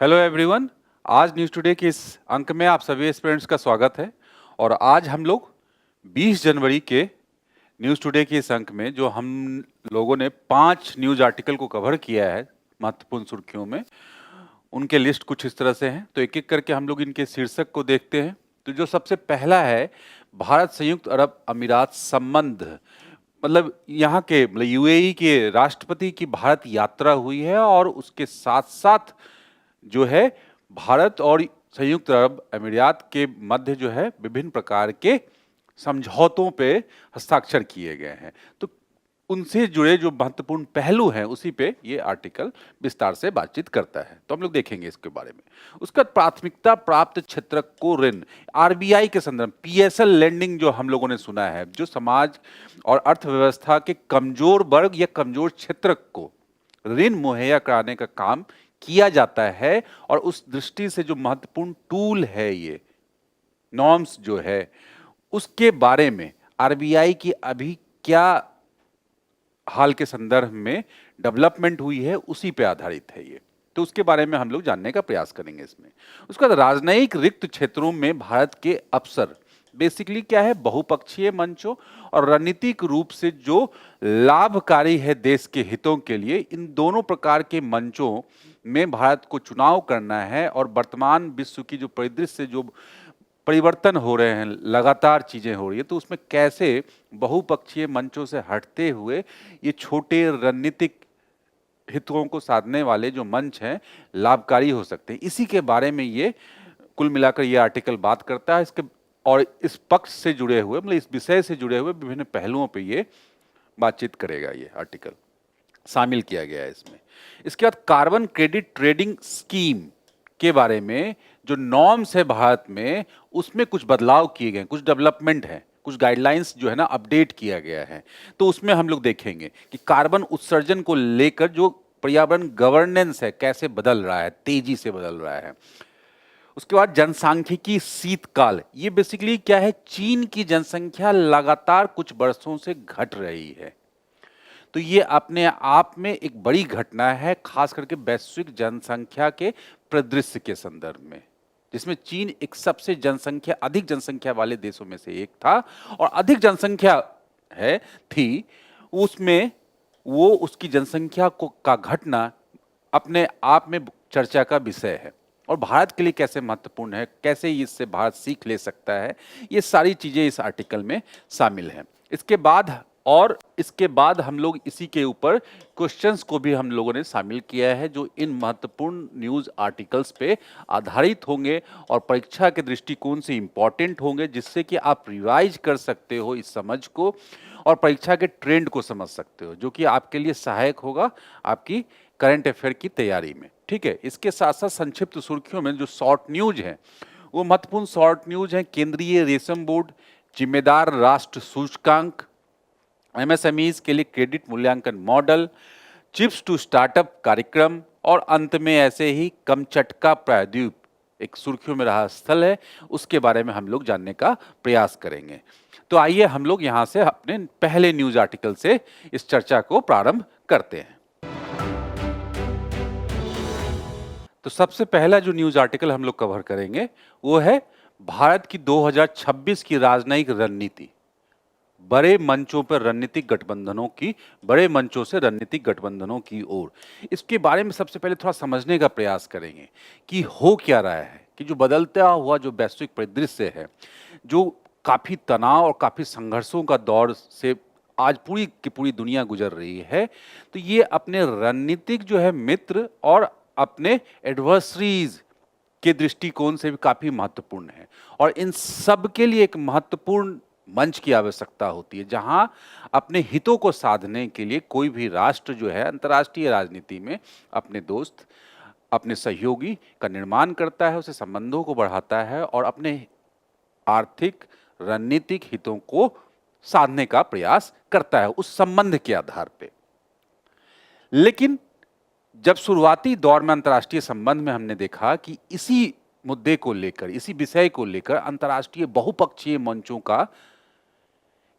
Hello everyone. आज news today के इस अंक में आप सभी स्टूडेंट्स का स्वागत है। और आज हम लोग 20 जनवरी के न्यूज़ टुडे के इस अंक में जो हम लोगों ने 5 न्यूज़ आर्टिकल को कवर किया है महत्वपूर्ण सुर्खियों में, उनके लिस्ट कुछ इस तरह से हैं। तो एक एक करके हम लोग इनके शीर्षक को देखते हैं। तो जो सबसे पहला है, भारत संयुक्त अरब अमीरात संबंध, मतलब यहाँ के मतलब यूएई के राष्ट्रपति की भारत यात्रा हुई है और उसके साथ साथ जो है भारत और संयुक्त अरब अमीरात के मध्य जो है विभिन्न प्रकार के समझौतों पे हस्ताक्षर किए गए हैं। तो उनसे जुड़े जो महत्वपूर्ण पहलू हैं उसी पे ये आर्टिकल विस्तार से बातचीत करता है। तो हम लोग देखेंगे इसके बारे में। उसका प्राथमिकता प्राप्त क्षेत्रक को ऋण, आरबीआई के संदर्भ पीएसएल लेंडिंग जो हम लोगों ने सुना है, जो समाज और अर्थव्यवस्था के कमजोर वर्ग या कमजोर क्षेत्रक को ऋण मुहैया कराने का काम किया जाता है। और उस दृष्टि से जो महत्वपूर्ण टूल है ये नॉर्म्स जो है, उसके बारे में आरबीआई की अभी क्या हाल के संदर्भ में डेवलपमेंट हुई है उसी पे आधारित है ये। तो उसके बारे में हम लोग जानने का प्रयास करेंगे इसमें। उसका राजनयिक रिक्त क्षेत्रों में भारत के अवसर बेसिकली क्या है, बहुपक्षीय मंचों और रणनीतिक रूप से जो लाभकारी है देश के हितों के लिए, इन दोनों प्रकार के मंचों में भारत को चुनाव करना है। और वर्तमान विश्व की जो परिदृश्य, जो परिवर्तन हो रहे हैं, लगातार चीजें हो रही है, तो उसमें कैसे बहुपक्षीय मंचों से हटते हुए ये छोटे रणनीतिक हितों को साधने वाले जो मंच हैं लाभकारी हो सकते हैं, इसी के बारे में ये कुल मिलाकर ये आर्टिकल बात करता है। इसके और इस पक्ष से जुड़े हुए, मतलब इस विषय से जुड़े हुए विभिन्न पहलुओं पे ये बातचीत करेगा। ये आर्टिकल शामिल किया गया है इसमें। इसके बाद कार्बन क्रेडिट ट्रेडिंग स्कीम के बारे में जो नॉर्म्स है भारत में, उसमें कुछ बदलाव किए गए, कुछ डेवलपमेंट है, कुछ गाइडलाइंस जो है ना अपडेट किया गया है। तो उसमें हम लोग देखेंगे कि कार्बन उत्सर्जन को लेकर जो पर्यावरण गवर्नेंस है कैसे बदल रहा है, तेजी से बदल रहा है। उसके बाद जनसांख्यिकी शीतकाल, ये बेसिकली क्या है, चीन की जनसंख्या लगातार कुछ वर्षों से घट रही है। तो ये अपने आप में एक बड़ी घटना है, खास करके वैश्विक जनसंख्या के परिदृश्य के संदर्भ में, जिसमें चीन एक सबसे अधिक जनसंख्या वाले देशों में से एक था और अधिक जनसंख्या है थी उसमें, वो उसकी जनसंख्या को का घटना अपने आप में चर्चा का विषय है। और भारत के लिए कैसे महत्वपूर्ण है, कैसे इससे भारत सीख ले सकता है, ये सारी चीजें इस आर्टिकल में शामिल हैं। इसके बाद हम लोग इसी के ऊपर क्वेश्चंस को भी हम लोगों ने शामिल किया है, जो इन महत्वपूर्ण न्यूज़ आर्टिकल्स पे आधारित होंगे और परीक्षा के दृष्टिकोण से इम्पॉर्टेंट होंगे, जिससे कि आप रिवाइज कर सकते हो इस समझ को और परीक्षा के ट्रेंड को समझ सकते हो, जो कि आपके लिए सहायक होगा आपकी करंट अफेयर की तैयारी में। ठीक है। इसके साथ साथ संक्षिप्त सुर्खियों में जो शॉर्ट न्यूज हैं, वो महत्वपूर्ण शॉर्ट न्यूज हैं। केंद्रीय रेशम बोर्ड, जिम्मेदार राष्ट्र सूचकांक, एमएसएमईज के लिए क्रेडिट मूल्यांकन मॉडल, चिप्स टू स्टार्टअप कार्यक्रम और अंत में ऐसे ही कमचटका प्रायद्वीप एक सुर्खियों में रहा स्थल है, उसके बारे में हम लोग जानने का प्रयास करेंगे। तो आइए हम लोग यहाँ से अपने पहले न्यूज आर्टिकल से इस चर्चा को प्रारंभ करते हैं। तो सबसे पहला जो न्यूज आर्टिकल हम लोग कवर करेंगे वो है भारत की 2026 की राजनयिक रणनीति, बड़े मंचों पर रणनीतिक गठबंधनों की, बड़े मंचों से रणनीतिक गठबंधनों की ओर। इसके बारे में सबसे पहले थोड़ा समझने का प्रयास करेंगे कि हो क्या रहा है, कि जो बदलता हुआ जो वैश्विक परिदृश्य है, जो काफी तनाव और काफी संघर्षों का दौर से आज पूरी की पूरी दुनिया गुजर रही है, तो ये अपने रणनीतिक जो है मित्र और अपने एडवर्सरीज के दृष्टिकोण से भी काफी महत्वपूर्ण है। और इन सब के लिए एक महत्वपूर्ण मंच की आवश्यकता होती है, जहां अपने हितों को साधने के लिए कोई भी राष्ट्र जो है अंतर्राष्ट्रीय राजनीति में अपने दोस्त, अपने सहयोगी का निर्माण करता है, उसे संबंधों को बढ़ाता है और अपने आर्थिक रणनीतिक हितों को साधने का प्रयास करता है उस संबंध के आधार पे। लेकिन जब शुरुआती दौर में अंतर्राष्ट्रीय संबंध में हमने देखा कि इसी मुद्दे को लेकर, इसी विषय को लेकर अंतर्राष्ट्रीय बहुपक्षीय मंचों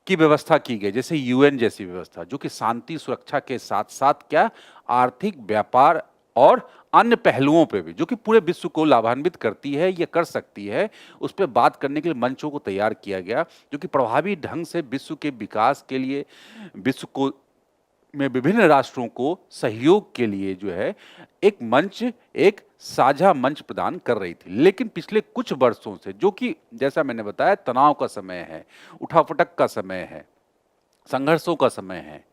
की व्यवस्था की गई, जैसे यूएन जैसी व्यवस्था, जो कि शांति सुरक्षा के साथ साथ क्या आर्थिक व्यापार और अन्य पहलुओं पे भी जो कि पूरे विश्व को लाभान्वित करती है या कर सकती है, उस पे बात करने के लिए मंचों को तैयार किया गया, जो कि प्रभावी ढंग से विश्व के विकास के लिए, विश्व को में विभिन्न राष्ट्रों को सहयोग के लिए जो है एक मंच, एक साझा मंच प्रदान कर रही थी। लेकिन पिछले कुछ वर्षों से, जो कि जैसा मैंने बताया तनाव का समय है, उठापटक का समय है, संघर्षों का समय है,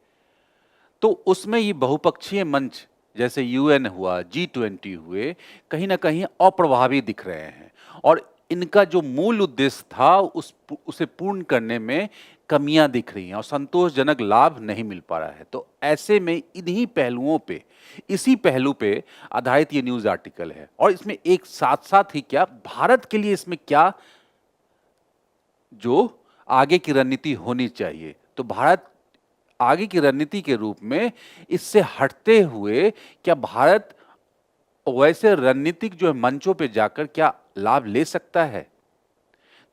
तो उसमें ये बहुपक्षीय मंच जैसे यूएन हुआ, G20 हुए, कहीं ना कहीं अप्रभावी दिख रहे हैं और इनका जो मूल उद्देश्य था उसे पूर्ण करने में कमियां दिख रही हैं और संतोषजनक लाभ नहीं मिल पा रहा है। तो ऐसे में इन्हीं पहलुओं पे, इसी पहलू पे आधारित ये न्यूज आर्टिकल है और इसमें एक साथ साथ ही क्या भारत के लिए इसमें क्या जो आगे की रणनीति होनी चाहिए, तो भारत आगे की रणनीति के रूप में इससे हटते हुए क्या भारत वैसे रणनीतिक जो है मंचों पे जाकर क्या लाभ ले सकता है।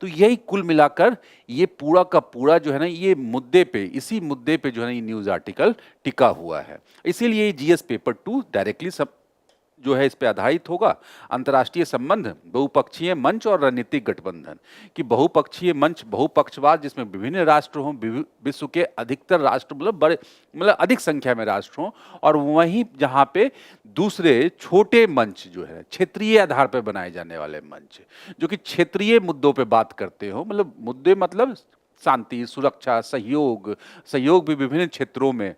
तो यही कुल मिलाकर ये पूरा का पूरा जो है ना, ये मुद्दे पे, इसी मुद्दे पे जो है ना ये न्यूज आर्टिकल टिका हुआ है। इसीलिए जीएस पेपर 2 डायरेक्टली सब जो है इस पे आधारित होगा। अंतर्राष्ट्रीय संबंध, बहुपक्षीय मंच और रणनीतिक गठबंधन कि बहुपक्षीय मंच, बहुपक्षवाद जिसमें विभिन्न राष्ट्र हों, विश्व के अधिकतर राष्ट्र मतलब बड़े मतलब अधिक संख्या में राष्ट्र हों, और वहीं जहां पे दूसरे छोटे मंच जो है क्षेत्रीय आधार पर बनाए जाने वाले मंच, जो कि क्षेत्रीय मुद्दों पे बात करते हो, मतलब मुद्दे मतलब शांति, सुरक्षा, सहयोग, सहयोग भी विभिन्न क्षेत्रों में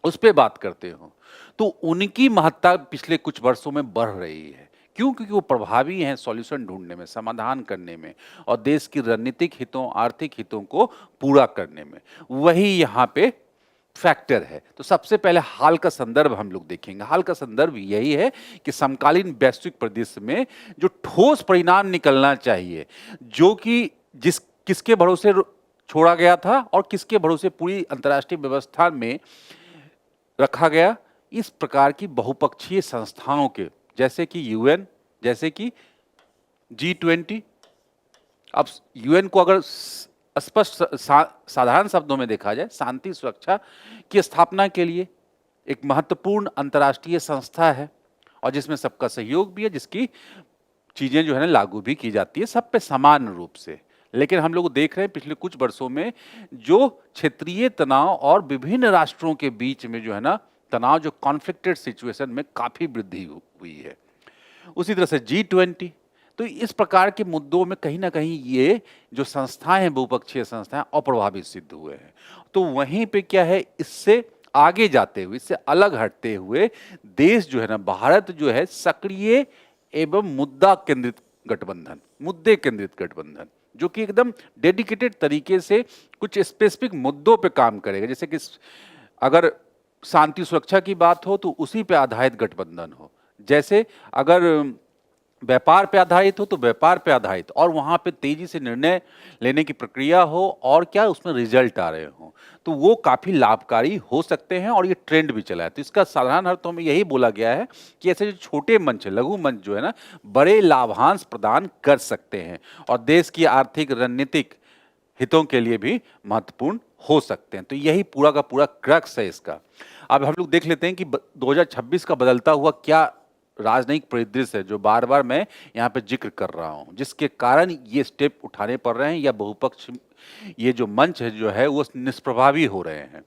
उस पे बात करते हो, तो उनकी महत्ता पिछले कुछ वर्षों में बढ़ रही है। क्यों? क्योंकि वो प्रभावी हैं सॉल्यूशन ढूंढने में, समाधान करने में और देश की रणनीतिक हितों, आर्थिक हितों को पूरा करने में। वही यहाँ पे फैक्टर है। तो सबसे पहले हाल का संदर्भ हम लोग देखेंगे। हाल का संदर्भ यही है कि समकालीन वैश्विक परिदृश्य में जो ठोस परिणाम निकलना चाहिए, जो कि किसके भरोसे छोड़ा गया था और किसके भरोसे पूरी अंतर्राष्ट्रीय व्यवस्था में रखा गया, इस प्रकार की बहुपक्षीय संस्थाओं के, जैसे कि यूएन, जैसे कि G20। अब यूएन को अगर स्पष्ट साधारण शब्दों में देखा जाए, शांति सुरक्षा की स्थापना के लिए एक महत्वपूर्ण अंतर्राष्ट्रीय संस्था है और जिसमें सबका सहयोग भी है, जिसकी चीजें जो है ना लागू भी की जाती है सब पे समान रूप से। लेकिन हम लोग देख रहे हैं पिछले कुछ वर्षों में जो क्षेत्रीय तनाव और विभिन्न राष्ट्रों के बीच में जो है ना तनाव, जो कॉन्फ्लिक्टेड सिचुएशन में काफी वृद्धि हुई है। उसी तरह से G20, तो इस प्रकार के मुद्दों में कहीं ना कहीं ये जो संस्थाएं हैं, बहुपक्षीय संस्थाएं, अप्रभावित सिद्ध हुए हैं। तो वहीं पे क्या है, इससे आगे जाते हुए, इससे अलग हटते हुए देश जो है ना, भारत जो है सक्रिय एवं मुद्दा केंद्रित गठबंधन, मुद्दे केंद्रित गठबंधन, जो कि एकदम डेडिकेटेड तरीके से कुछ स्पेसिफिक मुद्दों पे काम करेगा। जैसे कि अगर शांति सुरक्षा की बात हो तो उसी पे आधारित गठबंधन हो, जैसे अगर व्यापार पे आधारित हो तो व्यापार पे आधारित, और वहां पे तेजी से निर्णय लेने की प्रक्रिया हो और क्या उसमें रिजल्ट आ रहे हो, तो वो काफी लाभकारी हो सकते हैं और ये ट्रेंड भी चला है। तो इसका साधारण अर्थों में यही बोला गया है कि ऐसे जो छोटे मंच, लघु मंच जो है ना, बड़े लाभांश प्रदान कर सकते हैं और देश की आर्थिक रणनीतिक हितों के लिए भी महत्वपूर्ण हो सकते हैं। तो यही पूरा का पूरा क्रक्स है इसका। अब हम लोग देख लेते हैं कि 2026 का बदलता हुआ क्या राजनयिक परिदृश्य है, जो बार बार मैं यहाँ पे जिक्र कर रहा हूँ, जिसके कारण ये स्टेप उठाने पड़ रहे हैं या बहुपक्ष ये जो मंच है जो है वो निष्प्रभावी हो रहे हैं।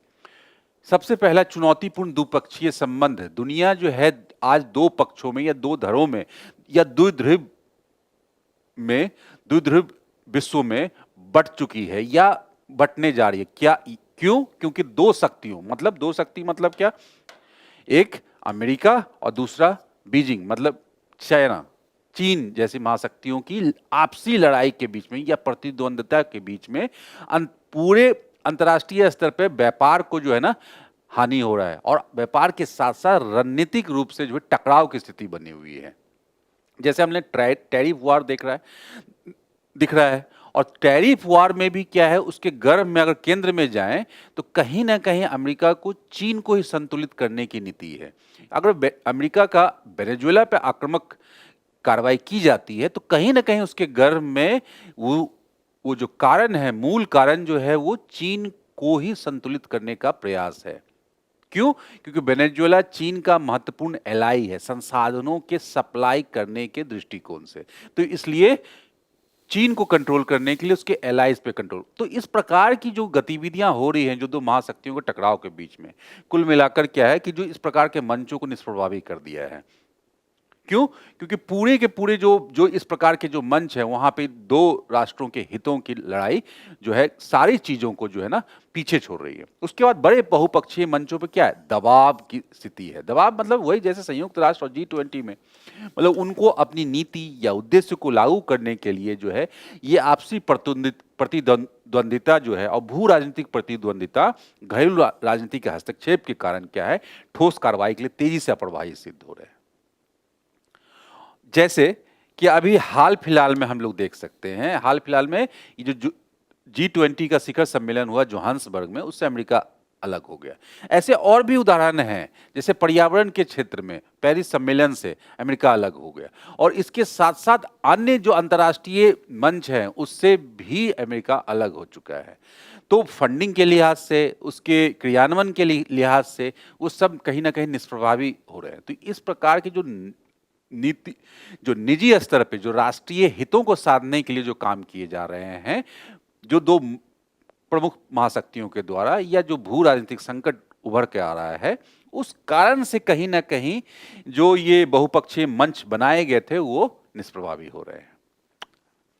सबसे पहला चुनौतीपूर्ण द्विपक्षीय संबंध। दुनिया जो है आज दो पक्षों में या दो धड़ों में या द्विध्रुव विश्व में बट चुकी है या बटने जा रही है। क्या? क्यों? क्योंकि दो शक्तियों, मतलब दो शक्ति मतलब क्या, एक अमेरिका और दूसरा बीजिंग मतलब चाइना, चीन जैसी महाशक्तियों की आपसी लड़ाई के बीच में या प्रतिद्वंद्विता के बीच में पूरे अंतर्राष्ट्रीय स्तर पर व्यापार को जो है ना हानि हो रहा है और व्यापार के साथ साथ रणनीतिक रूप से जो है टकराव की स्थिति बनी हुई है। जैसे हमने टैरिफ वार दिख रहा है और टैरिफ वार में भी क्या है, उसके गर्भ में अगर केंद्र में जाएं तो कहीं ना कहीं अमेरिका को चीन को ही संतुलित करने की नीति है। अगर अमेरिका का वेनेजुएला पे आक्रामक कार्रवाई की जाती है तो कहीं ना कहीं उसके गर्भ में वो जो कारण है, मूल कारण जो है वो चीन को ही संतुलित करने का प्रयास है। क्यों? क्योंकि वेनेजुएला चीन का महत्वपूर्ण एलाई है संसाधनों के सप्लाई करने के दृष्टिकोण से। तो इसलिए चीन को कंट्रोल करने के लिए उसके एलाइज पे कंट्रोल। तो इस प्रकार की जो गतिविधियां हो रही हैं जो दो महाशक्तियों के टकराव के बीच में, कुल मिलाकर क्या है कि जो इस प्रकार के मंचों को निष्प्रभावी कर दिया है। क्यों? क्योंकि पूरे के पूरे जो जो इस प्रकार के जो मंच है वहां पे दो राष्ट्रों के हितों की लड़ाई जो है सारी चीजों को जो है ना पीछे छोड़ रही है। उसके बाद बड़े बहुपक्षीय मंचों पे क्या है, दबाव की स्थिति है। दबाव मतलब वही जैसे संयुक्त राष्ट्र और G20 में, मतलब उनको अपनी नीति या उद्देश्य को लागू करने के लिए जो है ये आपसी प्रतिद्वंदिता जो है और भू राजनीतिक प्रतिद्वंदिता, घरेलू राजनीति के हस्तक्षेप के कारण क्या है, ठोस कार्रवाई के लिए तेजी से अप्रभावी सिद्ध हो रहे हैं। जैसे कि अभी हाल फिलहाल में हम लोग देख सकते हैं, हाल फिलहाल में ये जो G20 का शिखर सम्मेलन हुआ जोहान्सबर्ग में, उससे अमेरिका अलग हो गया। ऐसे और भी उदाहरण हैं, जैसे पर्यावरण के क्षेत्र में पेरिस सम्मेलन से अमेरिका अलग हो गया, और इसके साथ साथ अन्य जो अंतर्राष्ट्रीय मंच हैं उससे भी अमेरिका अलग हो चुका है। तो फंडिंग के लिहाज से, उसके क्रियान्वयन के लिहाज से वो सब कहीं ना कहीं निष्प्रभावी हो रहे हैं। तो इस प्रकार की जो नीति, जो निजी स्तर पे जो राष्ट्रीय हितों को साधने के लिए जो काम किए जा रहे हैं, जो दो प्रमुख महाशक्तियों के द्वारा, या जो भू राजनीतिक संकट उभर के आ रहा है, उस कारण से कहीं ना कहीं जो ये बहुपक्षीय मंच बनाए गए थे वो निष्प्रभावी हो रहे हैं।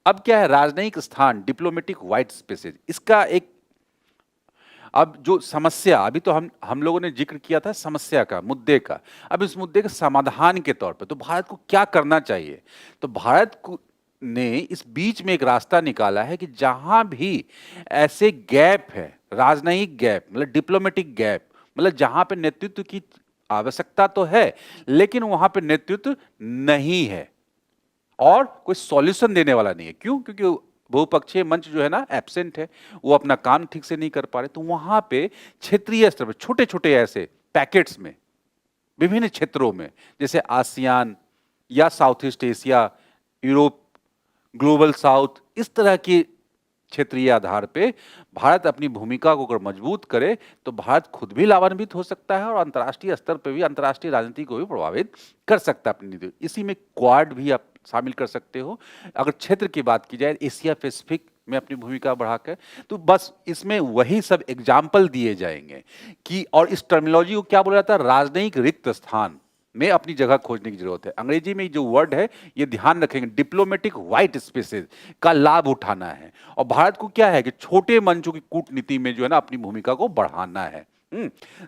अब क्या है, राजनयिक स्थान, डिप्लोमेटिक व्हाइट स्पेसेस, इसका एक अब जो समस्या, अभी तो हम लोगों ने जिक्र किया था समस्या का, मुद्दे का। अब इस मुद्दे के समाधान के तौर पे तो भारत को क्या करना चाहिए? तो भारत को ने इस बीच में एक रास्ता निकाला है कि जहां भी ऐसे गैप है, राजनयिक गैप मतलब डिप्लोमेटिक गैप, मतलब जहां पे नेतृत्व की आवश्यकता तो है लेकिन वहां पे नेतृत्व नहीं है और कोई सॉल्यूशन देने वाला नहीं है। क्यों? क्योंकि बहुपक्षीय मंच जो है ना एब्सेंट है, वो अपना काम ठीक से नहीं कर पा रहे। तो वहां पे क्षेत्रीय स्तर पर छोटे छोटे ऐसे पैकेट्स में विभिन्न क्षेत्रों में, जैसे आसियान या south east Asia, Europe, global south, इस तरह की क्षेत्रीय आधार पे भारत अपनी भूमिका को अगर मजबूत करे तो भारत खुद भी लाभान्वित हो सकता है और अंतर्राष्ट्रीय स्तर पे भी अंतर्राष्ट्रीय राजनीति को भी प्रभावित कर सकता है अपनी नीति। इसी में क्वाड भी आप शामिल कर सकते हो। अगर क्षेत्र की बात की जाए, एशिया पैसिफिक में अपनी भूमिका बढ़ाकर, तो बस इसमें वही सब एग्जाम्पल दिए जाएंगे कि, और इस टर्मिनोलॉजी को क्या बोला जाता है, राजनयिक रिक्त स्थान में अपनी जगह खोजने की जरूरत है। अंग्रेजी में जो वर्ड है ये ध्यान रखेंगे, डिप्लोमेटिक व्हाइट स्पेसेस का लाभ उठाना है। और भारत को क्या है कि छोटे मंचों की कूटनीति में जो है ना अपनी भूमिका को बढ़ाना है।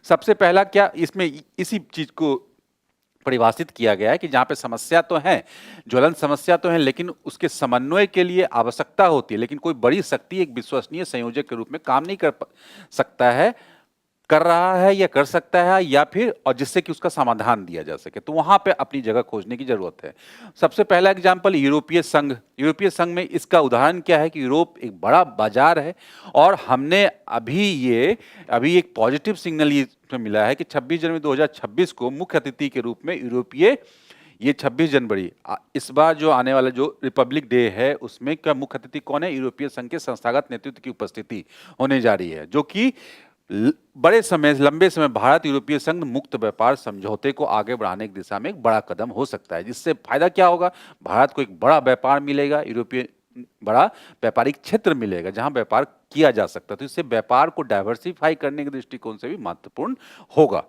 सबसे पहला क्या इसमें इसी चीज को परिभाषित किया गया है कि जहां पे समस्या तो है, ज्वलंत समस्या तो है, लेकिन उसके समन्वय के लिए आवश्यकता होती है, लेकिन कोई बड़ी शक्ति एक विश्वसनीय संयोजक के रूप में काम नहीं कर सकता है, कर रहा है या कर सकता है, या फिर और जिससे कि उसका समाधान दिया जा सके, तो वहां पे अपनी जगह खोजने की जरूरत है। सबसे पहला एग्जांपल यूरोपीय संघ। यूरोपीय संघ में इसका उदाहरण क्या है कि यूरोप एक बड़ा बाजार है और हमने अभी एक पॉजिटिव सिग्नल ये मिला है कि 26 जनवरी 2026 को मुख्य अतिथि के रूप में यूरोपीय, ये 26 जनवरी इस बार जो आने वाला जो रिपब्लिक डे है उसमें क्या मुख्य अतिथि कौन है, यूरोपीय संघ के संस्थागत नेतृत्व की उपस्थिति होने जा रही है, जो कि लंबे समय भारत यूरोपीय संघ मुक्त व्यापार समझौते को आगे बढ़ाने की दिशा में एक बड़ा कदम हो सकता है। जिससे फायदा क्या होगा, भारत को एक बड़ा व्यापार मिलेगा, यूरोपीय बड़ा व्यापारिक क्षेत्र मिलेगा जहां व्यापार किया जा सकता है। तो इससे व्यापार को डाइवर्सिफाई करने के दृष्टिकोण से भी महत्वपूर्ण होगा।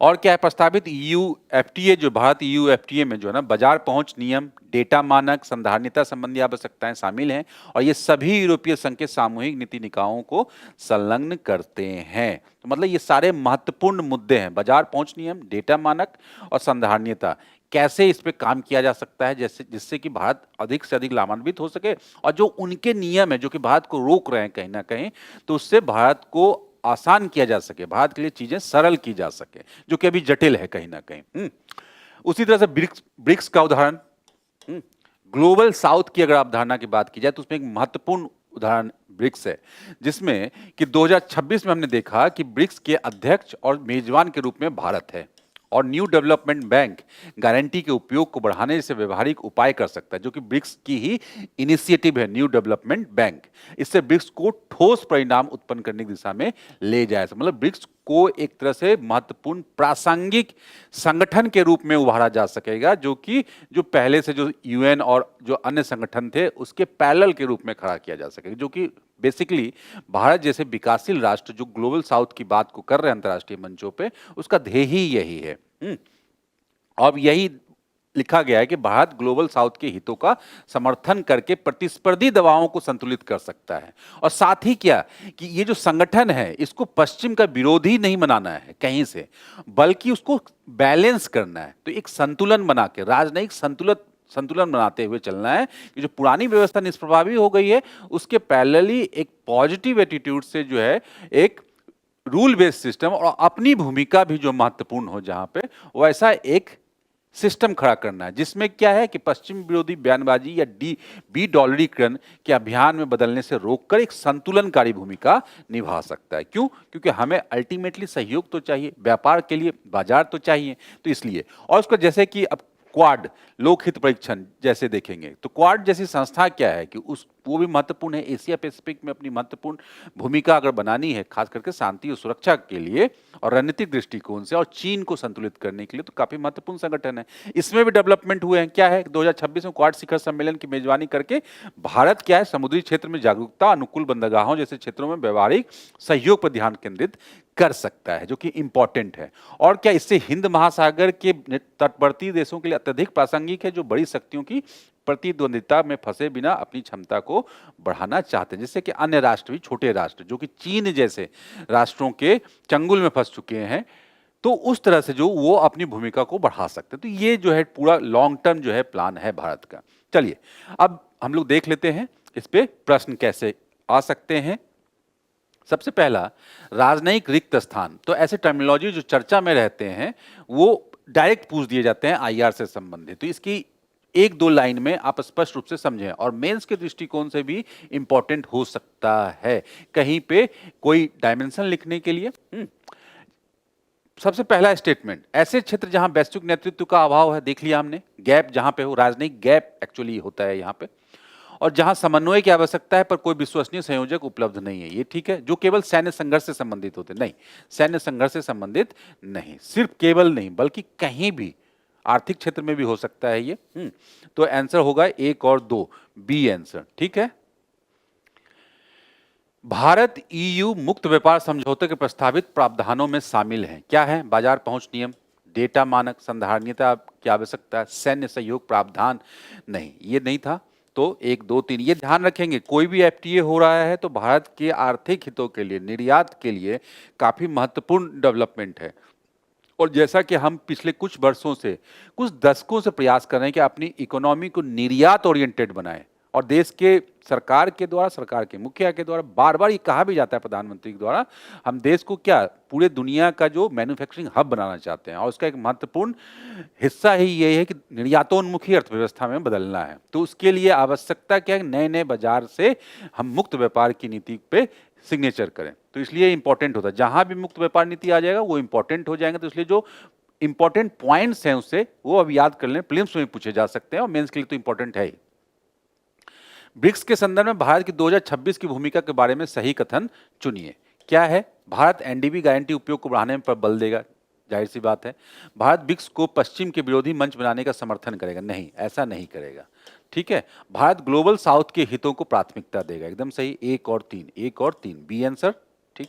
और क्या है, प्रस्तावित EU-FTA, जो भारत EU-FTA में जो है ना बाजार पहुंच नियम, डेटा मानक, संधारणीयता संबंधी आवश्यकताएं शामिल हैं और ये सभी यूरोपीय संघ के सामूहिक नीति निकायों को संलग्न करते हैं। तो मतलब ये सारे महत्वपूर्ण मुद्दे हैं, बाजार पहुंच नियम, डेटा मानक और संधारणीयता। कैसे इस पे काम किया जा सकता है जिससे कि भारत अधिक से अधिक लाभान्वित हो सके, और जो उनके नियम है जो कि भारत को रोक रहे हैं कहीं ना कहीं, तो उससे भारत को आसान किया जा सके, भारत के लिए चीजें सरल की जा सके, जो कि अभी जटिल है कहीं ना कहीं। उसी तरह से ब्रिक्स का उदाहरण, ग्लोबल साउथ की अगर अवधारणा की बात की जाए तो उसमें एक महत्वपूर्ण उदाहरण ब्रिक्स है, जिसमें कि 2026 में हमने देखा कि ब्रिक्स के अध्यक्ष और मेजबान के रूप में भारत है और न्यू डेवलपमेंट बैंक गारंटी के उपयोग को बढ़ाने से व्यवहारिक उपाय कर सकता है, जो कि ब्रिक्स की ही इनिशिएटिव है, न्यू डेवलपमेंट बैंक। इससे ब्रिक्स को ठोस परिणाम उत्पन्न करने की दिशा में ले जाए, मतलब ब्रिक्स को एक तरह से महत्वपूर्ण प्रासंगिक संगठन के रूप में उभारा जा सकेगा, जो कि जो पहले से जो यूएन और जो अन्य संगठन थे उसके पैरेलल के रूप में खड़ा किया जा सकेगा, जो कि बेसिकली भारत जैसे विकासशील राष्ट्र जो ग्लोबल साउथ की बात को कर रहे हैं अंतर्राष्ट्रीय मंचों पे, उसका ध्येय ही यही है। अब यही लिखा गया है कि भारत ग्लोबल साउथ के हितों का समर्थन करके प्रतिस्पर्धी दबावों को संतुलित कर सकता है, और साथ ही क्या कि ये जो संगठन है इसको पश्चिम का विरोधी नहीं बनाना है कहीं से, बल्कि उसको बैलेंस करना है। तो एक संतुलन बना के, राजनयिक संतुलन बनाते हुए चलना है कि जो पुरानी व्यवस्था निष्प्रभावी हो गई है उसके पैरेलली एक पॉजिटिव एटीट्यूड से जो है एक रूल बेस्ड सिस्टम और अपनी भूमिका भी जो महत्वपूर्ण हो जहां पे वैसा एक सिस्टम खड़ा करना है, जिसमें क्या है कि पश्चिम विरोधी बयानबाजी या बी डॉलरीकरण के अभियान में बदलने से रोककर एक संतुलनकारी भूमिका निभा सकता है। क्यों? क्योंकि हमें अल्टीमेटली सहयोग तो चाहिए, व्यापार के लिए बाजार तो चाहिए, तो इसलिए। और उसका जैसे कि अब क्वाड लोकहित परीक्षण जैसे देखेंगे तो क्वाड जैसी संस्था क्या है कि उस वो भी महत्वपूर्ण है, एशिया पैसिफिक में अपनी महत्वपूर्ण भूमिका अगर बनानी है खास करके शांति और सुरक्षा के लिए और रणनीतिक दृष्टिकोण से, और चीन को संतुलित करने के लिए, तो काफी महत्वपूर्ण संगठन है। इसमें भी डेवलपमेंट हुए हैं। क्या है 2026 में क्वाड शिखर सम्मेलन की मेजबानी करके भारत क्या है समुद्री क्षेत्र में जागरूकता, अनुकूल बंदरगाहों जैसे क्षेत्रों में व्यवहारिक सहयोग पर ध्यान केंद्रित कर सकता है, जो कि इंपॉर्टेंट है। और क्या इससे हिंद महासागर के तटवर्ती देशों के लिए अत्यधिक प्रासंगिक है, जो बड़ी शक्तियों की प्रतिद्वंदिता में फंसे बिना अपनी क्षमता को बढ़ाना चाहते हैं, जैसे कि अन्य राष्ट्र भी, छोटे राष्ट्र जो कि चीन जैसे राष्ट्रों के चंगुल में फंस चुके हैं, तो उस तरह से जो वो अपनी भूमिका को बढ़ा सकते हैं। तो ये जो है पूरा लॉन्ग टर्म जो है प्लान है भारत का। चलिए अब हम लोग देख लेते हैं इस पे प्रश्न कैसे आ सकते हैं। सबसे पहला, राजनयिक रिक्त स्थान। तो ऐसे टर्मिनोलॉजी जो चर्चा में रहते हैं वो डायरेक्ट पूछ दिए जाते हैं आईआर से संबंधित, तो इसकी एक दो लाइन में आप स्पष्ट रूप से समझें, और मेंस के दृष्टिकोण से भी इंपॉर्टेंट हो सकता है कहीं पे कोई डायमेंशन लिखने के लिए। सबसे पहला स्टेटमेंट, ऐसे क्षेत्र जहां वैश्विक नेतृत्व का अभाव है, देख लिया हमने, गैप जहां पे हो, राजनयिक गैप एक्चुअली होता है यहां पे, और जहां समन्वय की आवश्यकता है पर कोई विश्वसनीय संयोजक उपलब्ध नहीं है, ये ठीक है, जो केवल सैन्य संघर्ष से संबंधित होते नहीं, सैन्य संघर्ष से संबंधित नहीं, सिर्फ केवल नहीं बल्कि कहीं भी, आर्थिक क्षेत्र में भी हो सकता है ये। तो आंसर होगा 1 और 2, बी आंसर, ठीक है। भारत ईयू मुक्त व्यापार समझौते के प्रस्तावित प्रावधानों में शामिल हैं, क्या है? बाजार पहुंच नियम, डेटा मानक, संधारणीयता की आवश्यकता, सैन्य सहयोग प्रावधान नहीं, ये नहीं था। तो 1 2 3 ये ध्यान रखेंगे, कोई भी एफटीए हो रहा है तो भारत के आर्थिक हितों के लिए, निर्यात के लिए काफी महत्वपूर्ण डेवलपमेंट है। और जैसा कि हम पिछले कुछ वर्षों से, कुछ दशकों से प्रयास कर रहे हैं कि अपनी इकोनॉमी को निर्यात ओरिएंटेड बनाएं, और देश के सरकार के द्वारा, सरकार के मुखिया के द्वारा बार बार ये कहा भी जाता है प्रधानमंत्री के द्वारा, हम देश को क्या पूरे दुनिया का जो मैन्युफैक्चरिंग हब बनाना चाहते हैं, और उसका एक महत्वपूर्ण हिस्सा ही ये है कि निर्यातोन्मुखी अर्थव्यवस्था में बदलना है। तो उसके लिए आवश्यकता क्या है, नए नए बाजार से हम मुक्त व्यापार की नीति पे सिग्नेचर करें। तो इसलिए इंपॉर्टेंट होता है, जहां भी मुक्त व्यापार नीति आ जाएगा वो इंपॉर्टेंट हो जाएंगे। तो इसलिए जो इंपॉर्टेंट पॉइंट्स हैं उससे वो अब याद कर लें, प्रीलिम्स में पूछे जा सकते हैं और मेंस के लिए तो इंपॉर्टेंट है ही। ब्रिक्स के संदर्भ में भारत की 2026 की भूमिका के बारे में सही कथन चुनिए। क्या है? भारत एनडीबी गारंटी उपयोग को बढ़ाने पर बल देगा, जाहिर सी बात है। भारत ब्रिक्स को पश्चिम के विरोधी मंच बनाने का समर्थन करेगा, नहीं, ऐसा नहीं करेगा, ठीक है। भारत ग्लोबल साउथ के हितों को प्राथमिकता देगा, एकदम सही, 1 और 3, 1 और 3 बी आंसर, ठीक।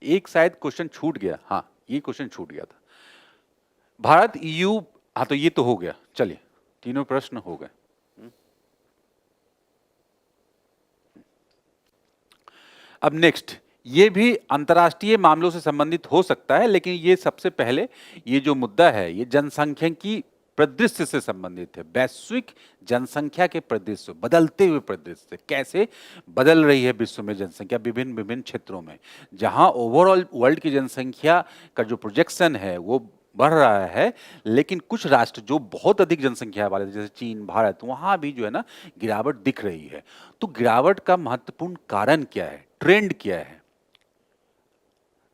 एक शायद क्वेश्चन छूट गया, हाँ ये क्वेश्चन छूट गया था। भारत ईयू, हाँ तो ये तो हो गया, चलिए तीनों प्रश्न हो गए। अब नेक्स्ट, ये भी अंतर्राष्ट्रीय मामलों से संबंधित हो सकता है, लेकिन ये सबसे पहले ये जो मुद्दा है ये जनसंख्यिकी परिदृश्य से संबंधित है। वैश्विक जनसंख्या के परिदृश्य, बदलते हुए परिदृश्य, कैसे बदल रही है विश्व में जनसंख्या विभिन्न विभिन्न क्षेत्रों में, जहां ओवरऑल वर्ल्ड की जनसंख्या का जो प्रोजेक्शन है वो बढ़ रहा है, लेकिन कुछ राष्ट्र जो बहुत अधिक जनसंख्या वाले जैसे चीन, भारत, वहां भी जो है ना गिरावट दिख रही है। तो गिरावट का महत्वपूर्ण कारण क्या है, ट्रेंड क्या है?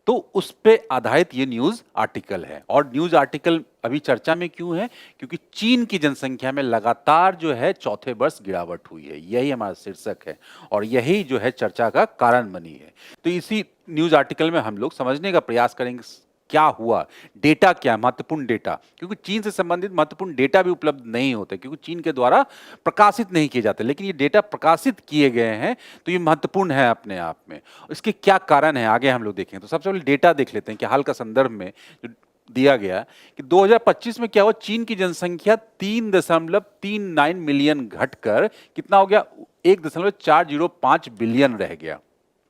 तो उस पे आधारित ये न्यूज आर्टिकल है। और न्यूज आर्टिकल अभी चर्चा में क्यों है? क्योंकि चीन की जनसंख्या में लगातार जो है चौथे वर्ष गिरावट हुई है, यही हमारा शीर्षक है और यही जो है चर्चा का कारण बनी है। तो इसी न्यूज आर्टिकल में हम लोग समझने का प्रयास करेंगे क्या हुआ, डेटा क्या, महत्वपूर्ण डेटा, क्योंकि चीन से संबंधित महत्वपूर्ण डेटा भी उपलब्ध नहीं होते, क्योंकि चीन के द्वारा प्रकाशित नहीं किए जाते, लेकिन ये डेटा प्रकाशित किए गए हैं तो ये महत्वपूर्ण है अपने आप में। इसके क्या कारण है आगे हम लोग देखेंगे। तो सबसे पहले डेटा देख लेते हैं कि हाल का संदर्भ में जो दिया गया कि 2025 में क्या हुआ, चीन की जनसंख्या 3.39 मिलियन घटकर कितना हो गया, 1.405 बिलियन रह गया।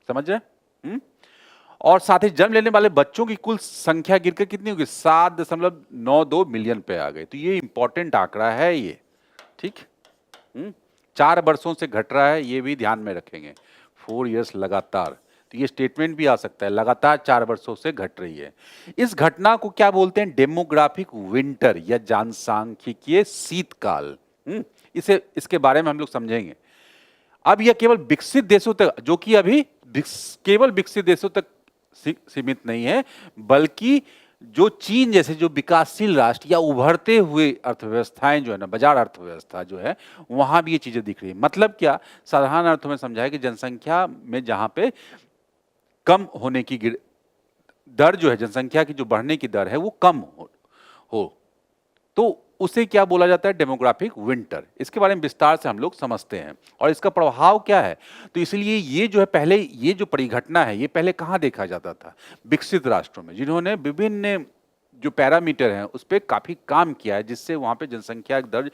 समझ रहे हैं? और साथ ही जन्म लेने वाले बच्चों की कुल संख्या गिरकर कितनी होगी, 7.92 मिलियन पे आ गई। तो ये इंपॉर्टेंट आंकड़ा है ये, ठीक। 4 वर्षों से घट रहा है, ये भी ध्यान में रखेंगे, 4 इयर्स लगातार। तो ये स्टेटमेंट भी आ सकता है, लगातार 4 वर्षों से घट रही है। इस घटना को क्या बोलते हैं, डेमोग्राफिक विंटर या जनसांख्यिकीय शीतकाल। इसे इसके बारे में हम लोग समझेंगे। अब यह केवल विकसित देशों तक, जो कि अभी केवल विकसित देशों तक सीमित नहीं है, बल्कि जो चीन जैसे जो विकासशील राष्ट्र या उभरते हुए अर्थव्यवस्थाएं जो है ना, बाजार अर्थव्यवस्था जो है, वहां भी ये चीजें दिख रही है। मतलब क्या, साधारण अर्थों में समझाया कि जनसंख्या में जहां पे कम होने की दर जो है, जनसंख्या की जो बढ़ने की दर है वो कम हो तो उसे क्या बोला जाता है, डेमोग्राफिक विंटर। इसके बारे में विस्तार से हम लोग समझते हैं और इसका प्रभाव क्या है। तो इसलिए ये जो है, पहले ये जो परिघटना है, ये पहले कहाँ देखा जाता था, विकसित राष्ट्रों में, जिन्होंने विभिन्न जो पैरामीटर हैं उस पर काफी काम किया है, जिससे वहां पे जनसंख्या दर,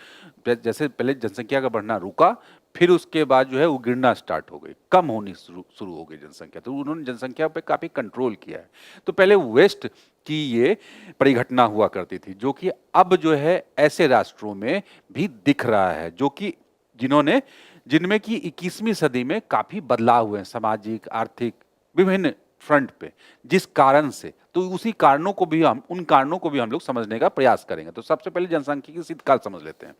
जैसे पहले जनसंख्या का बढ़ना रुका, फिर उसके बाद जो है वो गिरना स्टार्ट हो गई, कम होनी शुरू हो गई जनसंख्या। तो उन्होंने जनसंख्या पे काफी कंट्रोल किया है। तो पहले वेस्ट की ये परिघटना हुआ करती थी, जो कि अब जो है ऐसे राष्ट्रों में भी दिख रहा है, जो कि जिनमें की 21वीं सदी में काफी बदलाव हुए हैं, सामाजिक, आर्थिक, विभिन्न फ्रंट पे, जिस कारण से, तो उसी कारणों को भी उन कारणों को भी हम लोग समझने का प्रयास करेंगे। तो सबसे पहले जनसांख्यिकी शीतकाल समझ लेते हैं।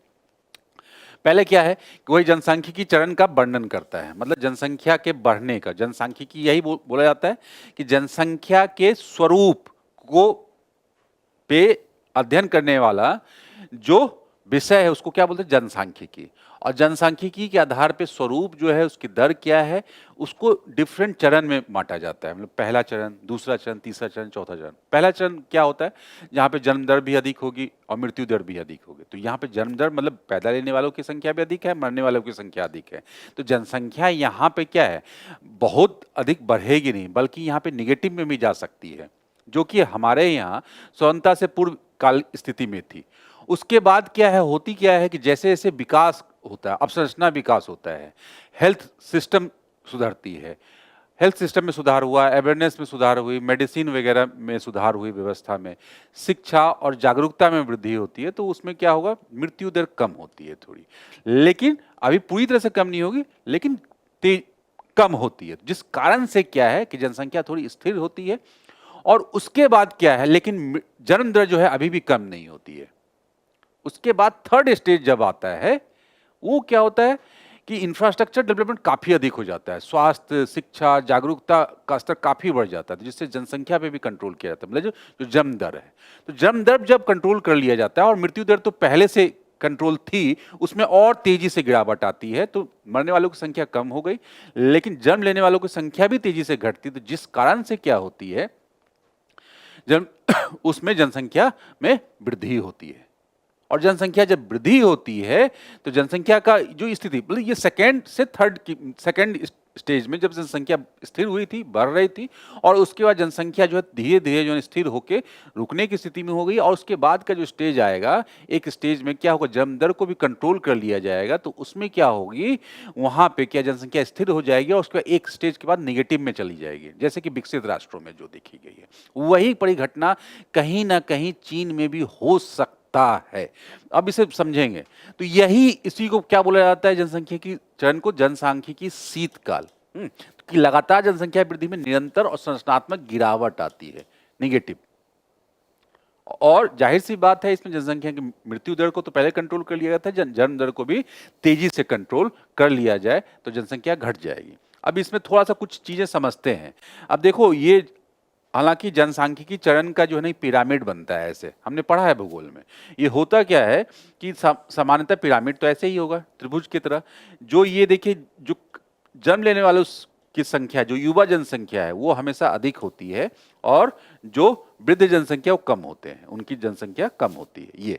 पहले क्या है कि वही जनसांख्यिकी चरण का वर्णन करता है, मतलब जनसंख्या के बढ़ने का। जनसांख्यिकी यही बोला जाता है कि जनसंख्या के स्वरूप को पे अध्ययन करने वाला जो विषय है उसको क्या बोलते हैं, जनसांख्यिकी। और जनसांख्यिकी के आधार पे स्वरूप जो है, उसकी दर क्या है, उसको डिफरेंट चरण में बांटा जाता है। मतलब पहला चरण, दूसरा चरण, तीसरा चरण, चौथा चरण। पहला चरण क्या होता है, जहाँ पे जन्म दर भी अधिक होगी और मृत्यु दर भी अधिक होगी। तो यहाँ पे जन्म दर मतलब पैदा लेने वालों की संख्या भी अधिक है, मरने वालों की संख्या अधिक है। तो जनसंख्या यहाँ पे क्या है, बहुत अधिक बढ़ेगी नहीं, बल्कि यहाँ पे निगेटिव में भी जा सकती है, जो कि हमारे यहाँ स्वतंत्रता से पूर्व काल स्थिति में थी। उसके बाद क्या है, होती क्या है कि जैसे जैसे विकास होता है, अवसंरचना विकास होता है, हेल्थ सिस्टम सुधरती है, हेल्थ सिस्टम में सुधार हुआ, अवेयरनेस में सुधार हुई, मेडिसिन वगैरह में सुधार हुई, व्यवस्था में, शिक्षा और जागरूकता में वृद्धि होती है, तो उसमें क्या होगा, मृत्यु दर कम होती है थोड़ी, लेकिन अभी पूरी तरह से कम नहीं होगी, लेकिन कम होती है। जिस कारण से क्या है कि जनसंख्या थोड़ी स्थिर होती है। और उसके बाद क्या है, लेकिन जन्म दर जो है अभी भी कम नहीं होती है। उसके बाद थर्ड स्टेज जब आता है, वो क्या होता है कि इंफ्रास्ट्रक्चर डेवलपमेंट काफी अधिक हो जाता है, स्वास्थ्य, शिक्षा, जागरूकता का स्तर काफी बढ़ जाता है, जिससे जनसंख्या पे भी कंट्रोल किया जाता है। मतलब जो जन्म दर है, तो जन्म दर जब कंट्रोल कर लिया जाता है, और मृत्यु दर तो पहले से कंट्रोल थी, उसमें और तेजी से गिरावट आती है। तो मरने वालों की संख्या कम हो गई, लेकिन जन्म लेने वालों की संख्या भी तेजी से घटती। तो जिस कारण से क्या होती है, उसमें जनसंख्या में वृद्धि होती है। और जनसंख्या जब वृद्धि होती है तो जनसंख्या का जो स्थिति, मतलब ये सेकंड स्टेज में जब जनसंख्या स्थिर हुई थी, बढ़ रही थी, और उसके बाद जनसंख्या जो है धीरे धीरे जो है स्थिर होकर रुकने की स्थिति में हो गई। और उसके बाद का जो स्टेज आएगा, एक स्टेज में क्या होगा, जन्म दर को भी कंट्रोल कर लिया जाएगा। तो उसमें क्या होगी, वहां पे क्या जनसंख्या स्थिर हो जाएगी, और उसके बाद एक स्टेज के बाद निगेटिव में चली जाएगी, जैसे कि विकसित राष्ट्रों में जो देखी गई है। वही परिघटना कहीं ना कहीं चीन में भी हो सकती है। अब इसे समझेंगे तो यही, इसी को क्या बोला जाता है, जनसंख्या की चरण को जनसांख्यिकी शीतकाल। कि लगातार जनसंख्या वृद्धि में निरंतर और संरचनात्मक गिरावट आती है, निगेटिव। और जाहिर सी बात है, इसमें जनसंख्या की मृत्यु दर को तो पहले कंट्रोल कर लिया गया था, जन्म दर को भी तेजी से कंट्रोल कर लिया जाए तो जनसंख्या घट जाएगी। अब इसमें थोड़ा सा कुछ चीजें समझते हैं। अब देखो, ये हालांकि जनसांख्यिकी चरण का जो है ना पिरामिड बनता है, ऐसे हमने पढ़ा है भूगोल में। ये होता क्या है कि सामान्यतः पिरामिड तो ऐसे ही होगा त्रिभुज की तरह। जो ये देखिए, जो जन्म लेने वालों की संख्या, जो युवा जनसंख्या है वो हमेशा अधिक होती है, और जो वृद्ध जनसंख्या वो कम होते हैं, उनकी जनसंख्या कम होती है।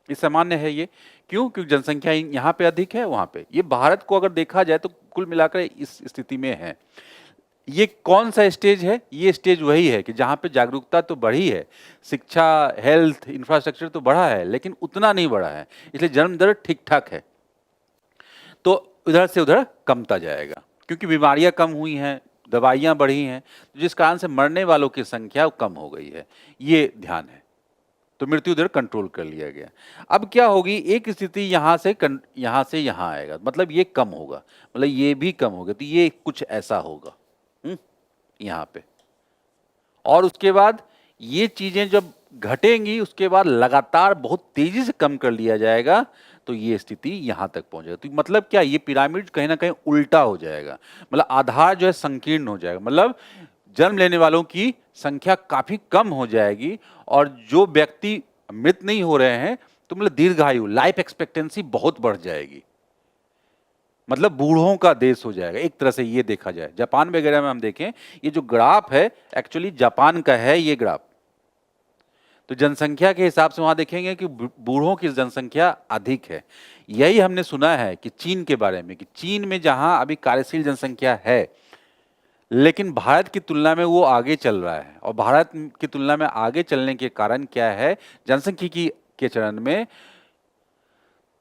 ये सामान्य है। ये क्यों? क्योंकि जनसंख्या यहाँ पे अधिक है, वहां पे। ये भारत को अगर देखा जाए तो कुल मिलाकर इस स्थिति में है। ये कौन सा स्टेज है? ये स्टेज वही है कि जहां पे जागरूकता तो बढ़ी है, शिक्षा, हेल्थ, इंफ्रास्ट्रक्चर तो बढ़ा है, लेकिन उतना नहीं बढ़ा है, इसलिए जन्म दर ठीक ठाक है। तो उधर से उधर कमता जाएगा, क्योंकि बीमारियां कम हुई हैं, दवाइयां बढ़ी हैं, जिस कारण से मरने वालों की संख्या कम हो गई है। ये ध्यान है, तो मृत्यु दर कंट्रोल कर लिया गया। अब क्या होगी, एक स्थिति यहां से यहां आएगा, मतलब ये कम होगा, मतलब ये भी कम होगा, तो ये कुछ ऐसा होगा यहां पे। और उसके बाद ये चीजें जब घटेंगी, उसके बाद लगातार बहुत तेजी से कम कर लिया जाएगा, तो ये स्थिति यहां तक पहुंचेगा। तो मतलब क्या, ये पिरामिड कहीं ना कहीं उल्टा हो जाएगा, मतलब आधार जो है संकीर्ण हो जाएगा, मतलब जन्म लेने वालों की संख्या काफी कम हो जाएगी, और जो व्यक्ति मृत नहीं हो रहे हैं, तो मतलब दीर्घायु, लाइफ एक्सपेक्टेंसी बहुत बढ़ जाएगी, मतलब बूढ़ों का देश हो जाएगा एक तरह से। ये देखा जाए जापान वगैरह में हम देखें, ये जो ग्राफ है एक्चुअली जापान का है ये ग्राफ। तो जनसंख्या के हिसाब से वहां देखेंगे कि बूढ़ों की जनसंख्या अधिक है। यही हमने सुना है कि चीन के बारे में, कि चीन में जहां अभी कार्यशील जनसंख्या है, लेकिन भारत की तुलना में वो आगे चल रहा है। और भारत की तुलना में आगे चलने के कारण क्या है, जनसंख्यिकी के चरण में,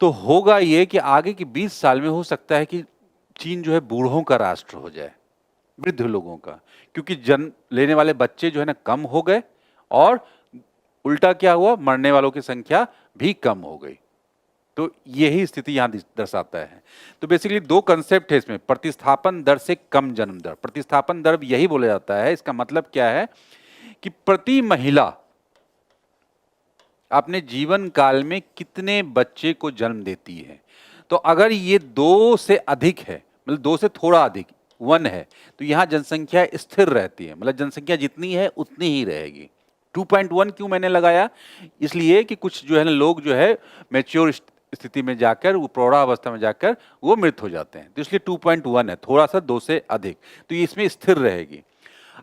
तो होगा ये कि आगे की 20 साल में हो सकता है कि चीन जो है बूढ़ों का राष्ट्र हो जाए, वृद्ध लोगों का, क्योंकि जन्म लेने वाले बच्चे जो है ना कम हो गए, और उल्टा क्या हुआ, मरने वालों की संख्या भी कम हो गई। तो यही स्थिति यहां दर्शाता है। तो बेसिकली दो कंसेप्ट है इसमें, प्रतिस्थापन दर से कम जन्म दर। प्रतिस्थापन दर यही बोला जाता है, इसका मतलब क्या है कि प्रति महिला अपने जीवन काल में कितने बच्चे को जन्म देती है। तो अगर ये 2 से अधिक है, मतलब 2 से थोड़ा अधिक, 1 है, तो यहां जनसंख्या स्थिर रहती है, मतलब जनसंख्या जितनी है उतनी ही रहेगी। 2.1 क्यों मैंने लगाया, इसलिए कि कुछ जो है ना लोग जो है मैच्योर स्थिति में जाकर, वो प्रौढ़ावस्था में जाकर वो मृत हो जाते हैं, तो इसलिए 2.1 है, थोड़ा सा 2 से अधिक, तो ये इसमें स्थिर रहेगी।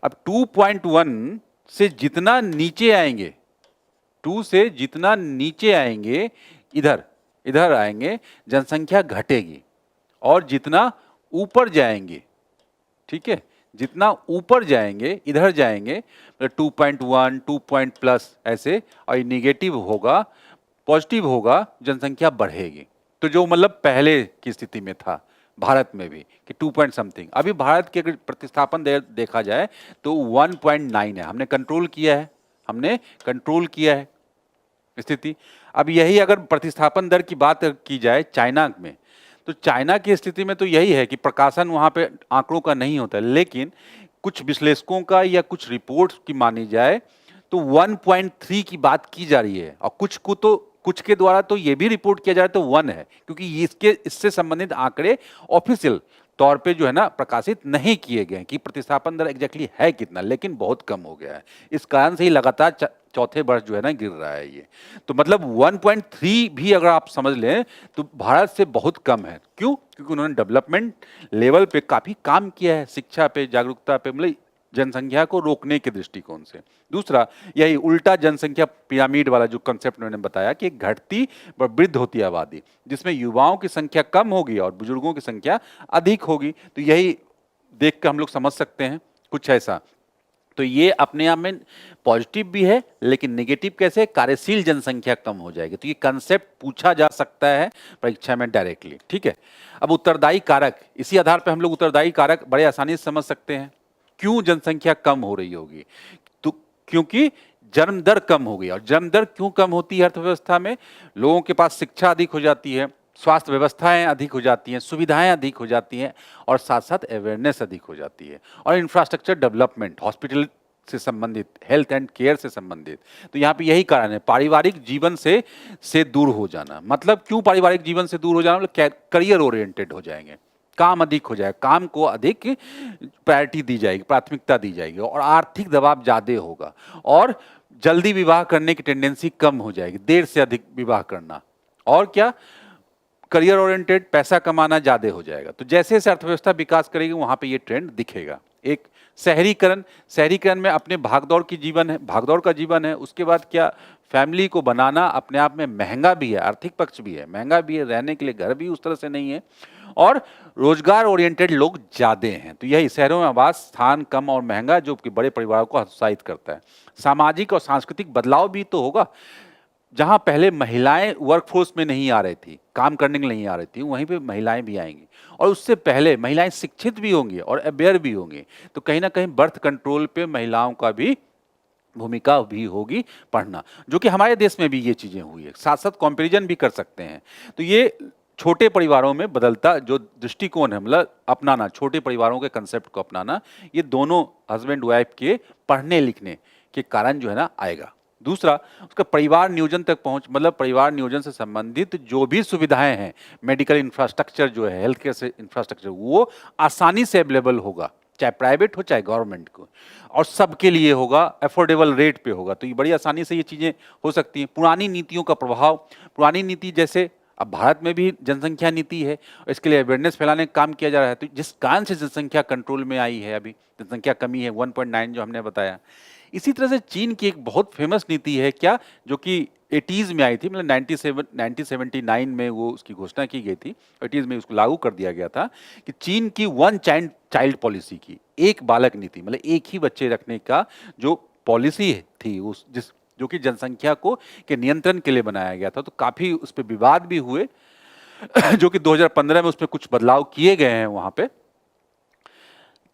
अब 2.1 से जितना नीचे आएंगे, 2 से जितना नीचे आएंगे, इधर इधर आएंगे, जनसंख्या घटेगी, और जितना ऊपर जाएंगे, ठीक है, जितना ऊपर जाएंगे, इधर जाएंगे, 2.1, 2 पॉइंट प्लस ऐसे, और निगेटिव होगा, पॉजिटिव होगा, जनसंख्या बढ़ेगी। तो जो मतलब पहले की स्थिति में था भारत में भी कि 2 पॉइंट समथिंग, अभी भारत के अगर प्रतिस्थापन देखा जाए तो 1.9 है। हमने कंट्रोल किया है, हमने कंट्रोल किया है स्थिति। अब यही अगर प्रतिस्थापन दर की बात की जाए चाइना में, तो चाइना की स्थिति में तो यही है कि प्रकाशन वहां पे आंकड़ों का नहीं होता, लेकिन कुछ विश्लेषकों का या कुछ रिपोर्ट्स की मानी जाए तो 1.3 की बात की जा रही है, और कुछ के द्वारा तो ये भी रिपोर्ट किया जा रहा है तो 1 है, क्योंकि इससे संबंधित आंकड़े ऑफिशियल तौर पे जो है ना प्रकाशित नहीं किए गए कि प्रतिस्थापन दर एग्जैक्टली है कितना, लेकिन बहुत कम हो गया है। इस कारण से ही लगातार चौथे वर्ष जो है ना गिर रहा है ये। तो मतलब 1.3 भी अगर आप समझ लें तो भारत से बहुत कम है। क्यों? क्योंकि उन्होंने डेवलपमेंट लेवल पे काफी काम किया है, शिक्षा पे, जागरूकता पे, मतलब जनसंख्या को रोकने के दृष्टिकोण से। दूसरा यही उल्टा जनसंख्या पिरामिड वाला जो कंसेप्ट उन्होंने बताया कि घटती व वृद्ध होती आबादी, जिसमें युवाओं की संख्या कम होगी और बुजुर्गों की संख्या अधिक होगी। तो यही देख कर हम लोग समझ सकते हैं कुछ ऐसा। तो ये अपने आप में पॉजिटिव भी है, लेकिन नेगेटिव कैसे? कार्यशील जनसंख्या कम हो जाएगी। तो ये कंसेप्ट पूछा जा सकता है परीक्षा में डायरेक्टली, ठीक है। अब उत्तरदायी कारक, इसी आधार पर हम लोग उत्तरदायी कारक बड़े आसानी से समझ सकते हैं। क्यों जनसंख्या कम हो रही होगी? तो क्योंकि जन्म दर कम हो गई। और जन्म दर क्यों कम होती है अर्थव्यवस्था में? लोगों के पास शिक्षा अधिक हो जाती है, स्वास्थ्य व्यवस्थाएं अधिक हो जाती हैं, सुविधाएं अधिक हो जाती हैं, और साथ साथ अवेयरनेस अधिक हो जाती है, और इंफ्रास्ट्रक्चर डेवलपमेंट, हॉस्पिटल से संबंधित, हेल्थ एंड केयर से संबंधित। तो यहाँ पे यही कारण है, पारिवारिक जीवन से दूर हो जाना। मतलब क्यों पारिवारिक जीवन से दूर हो जाना? मतलब करियर ओरिएंटेड हो जाएंगे, काम अधिक हो जाएगा, काम को अधिक प्रायोरिटी दी जाएगी, प्राथमिकता दी जाएगी, और आर्थिक दबाव ज़्यादा होगा, और जल्दी विवाह करने की टेंडेंसी कम हो जाएगी, देर से अधिक विवाह करना, और क्या, करियर ओरिएंटेड, पैसा कमाना ज़्यादा हो जाएगा। तो जैसे जैसे अर्थव्यवस्था विकास करेगी वहाँ पे ये ट्रेंड दिखेगा। एक शहरीकरण, शहरीकरण में अपने भागदौड़ की जीवन है, भागदौड़ का जीवन है, उसके बाद क्या, फैमिली को बनाना अपने आप में महंगा भी है, आर्थिक पक्ष भी है, महंगा भी है, रहने के लिए घर भी उस तरह से नहीं है, और रोजगार ओरिएंटेड लोग ज़्यादा हैं। तो यही शहरों में आवास स्थान कम और महंगा, जो कि बड़े परिवारों को हतोत्साहित करता है। सामाजिक और सांस्कृतिक बदलाव भी तो होगा। जहां पहले महिलाएं वर्कफोर्स में नहीं आ रही थी, काम करने के लिए नहीं आ रही थी, वहीं पे महिलाएं भी आएंगी, और उससे पहले महिलाएं शिक्षित भी होंगी और अवेयर भी होंगी। तो कहीं ना कहीं बर्थ कंट्रोल पे महिलाओं का भी भूमिका भी होगी पढ़ना, जो कि हमारे देश में भी ये चीजें हुई है। साथ साथ कंपैरिजन भी कर सकते हैं। तो ये छोटे परिवारों में बदलता जो दृष्टिकोण है, मतलब अपनाना, छोटे परिवारों के कंसेप्ट को अपनाना, ये दोनों हस्बैंड वाइफ के पढ़ने लिखने के कारण जो है ना आएगा। दूसरा, उसका परिवार नियोजन तक पहुंच, मतलब परिवार नियोजन से संबंधित जो भी सुविधाएं हैं, मेडिकल इंफ्रास्ट्रक्चर जो है, हेल्थ केयर से इंफ्रास्ट्रक्चर, वो आसानी से अवेलेबल होगा, चाहे प्राइवेट हो चाहे गवर्नमेंट को, और सबके लिए होगा, अफोर्डेबल रेट पे होगा। तो ये बड़ी आसानी से ये चीज़ें हो सकती हैं। पुरानी नीतियों का प्रभाव, पुरानी नीति जैसे अब भारत में भी जनसंख्या नीति है, इसके लिए अवेयरनेस फैलाने का काम किया जा रहा है। तो जिस कारण से जनसंख्या कंट्रोल में आई है, अभी जनसंख्या कमी है 1.9 जो हमने बताया। इसी तरह से चीन की एक बहुत फेमस नीति है क्या, जो कि 80s में आई थी, मतलब 1979 में वो उसकी घोषणा की गई थी, 80s में उसको लागू कर दिया गया था, कि चीन की वन चाइल्ड पॉलिसी की, एक बालक नीति, मतलब एक ही बच्चे रखने का जो पॉलिसी थी, उस जिस जो कि जनसंख्या को के नियंत्रण के लिए बनाया गया था। तो काफी उस पर विवाद भी हुए जो कि 2015 में उस पर कुछ बदलाव किए गए हैं वहां पे।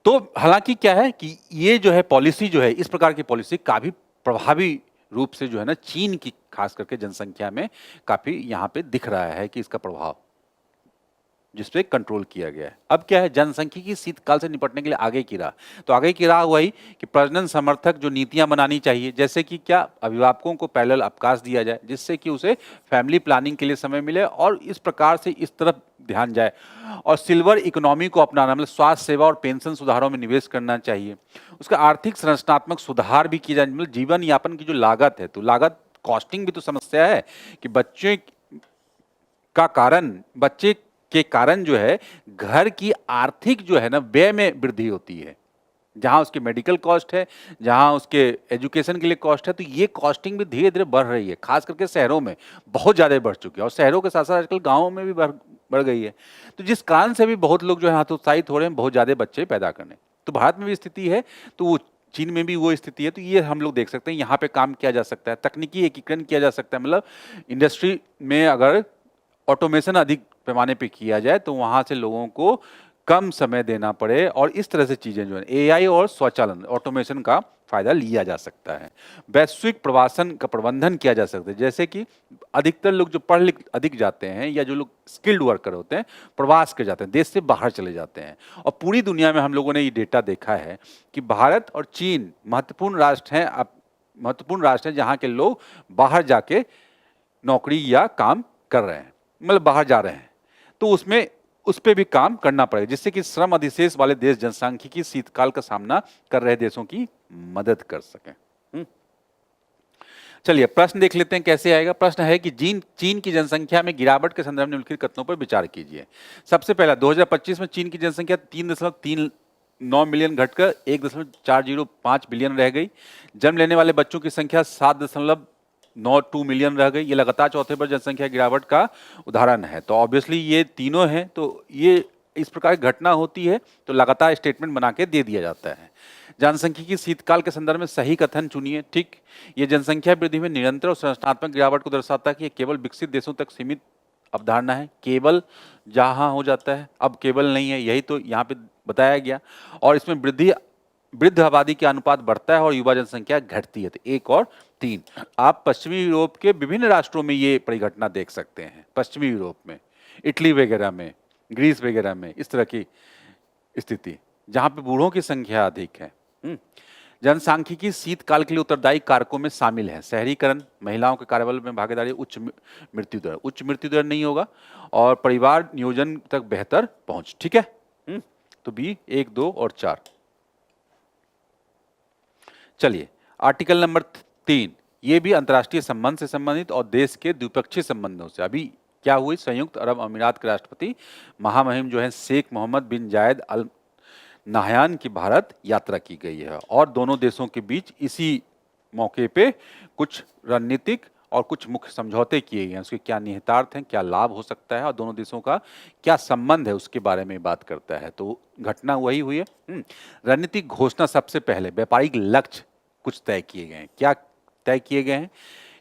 तो हालांकि क्या है कि ये जो है पॉलिसी जो है, इस प्रकार की पॉलिसी काफी प्रभावी रूप से जो है ना चीन की खास करके जनसंख्या में काफी यहाँ पे दिख रहा है कि इसका प्रभाव, जिसपे कंट्रोल किया गया है। अब क्या है, जनसंख्यिकी शीतकाल से निपटने के लिए आगे की राह। तो आगे की राह वही कि प्रजनन समर्थक जो नीतियां बनानी चाहिए, जैसे कि क्या, अभिभावकों को पैरेलल अवकाश दिया जाए, जिससे कि उसे फैमिली प्लानिंग के लिए समय मिले, और इस प्रकार से इस तरफ ध्यान जाए। और सिल्वर इकोनॉमी को अपनाना, मतलब स्वास्थ्य सेवा और पेंशन सुधारों में निवेश करना चाहिए। उसका आर्थिक संरचनात्मक सुधार भी किया जाए, मतलब जीवन यापन की जो लागत है, तो लागत कॉस्टिंग भी तो समस्या है कि बच्चे के कारण जो है घर की आर्थिक जो है ना व्यय में वृद्धि होती है। जहां उसके मेडिकल कॉस्ट है, जहां उसके एजुकेशन के लिए कॉस्ट है, तो ये कॉस्टिंग भी धीरे धीरे बढ़ रही है, खास करके शहरों में बहुत ज़्यादा बढ़ चुकी है, और शहरों के साथ साथ आजकल गाँवों में भी बढ़ गई है। तो जिस कारण से भी बहुत लोग जो है हतोत्साहित हो रहे हैं बहुत ज़्यादा बच्चे पैदा करने। तो भारत में भी स्थिति है, तो वो चीन में भी वो स्थिति है। तो ये हम लोग देख सकते हैं, यहाँ पे काम किया जा सकता है, तकनीकी एकीकरण किया जा सकता है, मतलब इंडस्ट्री में अगर ऑटोमेशन अधिक पैमाने पे किया जाए तो वहां से लोगों को कम समय देना पड़े, और इस तरह से चीजें जो है एआई और स्वचालन ऑटोमेशन का फायदा लिया जा सकता है। वैश्विक प्रवासन का प्रबंधन किया जा सकता है, जैसे कि अधिकतर लोग जो पढ़ लिख अधिक जाते हैं, या जो लोग स्किल्ड वर्कर होते हैं, प्रवास कर जाते हैं, देश से बाहर चले जाते हैं। और पूरी दुनिया में हम लोगों ने ये डेटा देखा है कि भारत और चीन महत्वपूर्ण राष्ट्र हैं जहाँ के लोग बाहर जाके नौकरी या काम कर रहे हैं, मतलब बाहर जा रहे हैं। तो उसमें उस पर भी काम करना पड़ेगा, जिससे कि श्रम अधिशेष वाले देश जनसांख्यिकी शीतकाल का सामना कर रहे देशों की मदद कर सकें। चलिए प्रश्न देख लेते हैं कैसे आएगा। प्रश्न है कि चीन की जनसंख्या में गिरावट के संदर्भ में निम्नलिखित कथनों पर विचार कीजिए। सबसे पहला, 2025 में चीन की जनसंख्या 3.39 मिलियन घटकर 1.405 बिलियन रह गई। जन्म लेने वाले बच्चों की संख्या 7.92 मिलियन रह गई। ये लगातार चौथे पर जनसंख्या गिरावट का उदाहरण है। तो ऑब्वियसली ये तीनों हैं, तो ये इस प्रकार की घटना होती है तो लगातार स्टेटमेंट बना के दे दिया जाता है। जनसंख्यिकी शीतकाल के संदर्भ में सही कथन चुनिए। ठीक, ये जनसंख्या वृद्धि में निरंतर और संरचनात्मक गिरावट को दर्शाता है कि ये केवल विकसित देशों तक सीमित अवधारणा है। केवल जहां हो जाता है, अब केवल नहीं है, यही तो यहाँ पे बताया गया। और इसमें वृद्ध आबादी का अनुपात बढ़ता है और युवा जनसंख्या घटती है। तो 1 और 3 आप पश्चिमी यूरोप के विभिन्न राष्ट्रों में ये परिघटना देख सकते हैं। पश्चिमी यूरोप में, इटली वगैरह में, ग्रीस वगैरह में इस तरह की स्थिति, जहां पे बूढ़ों की संख्या अधिक है। जनसांख्यिकी शीतकाल के लिए उत्तरदायी कारकों में शामिल है शहरीकरण, महिलाओं के कार्यबल में भागीदारी, उच्च मृत्यु दर नहीं होगा, और परिवार नियोजन तक बेहतर पहुंच। ठीक है। तो बी 1, 2 और 4। चलिए, आर्टिकल नंबर 3, ये भी अंतर्राष्ट्रीय संबंध से संबंधित और देश के द्विपक्षीय संबंधों से। अभी क्या हुई, संयुक्त अरब अमीरात के राष्ट्रपति महामहिम जो है शेख मोहम्मद बिन जायद अल नाहयान की भारत यात्रा की गई है और दोनों देशों के बीच इसी मौके पे कुछ रणनीतिक और कुछ मुख्य समझौते किए गए हैं। उसके क्या निहितार्थ हैं, क्या लाभ हो सकता है और दोनों देशों का क्या संबंध है, उसके बारे में बात करता है। तो घटना वही हुई है। रणनीतिक घोषणा, सबसे पहले व्यापारिक लक्ष्य कुछ तय किए गए हैं। क्या तय किए गए हैं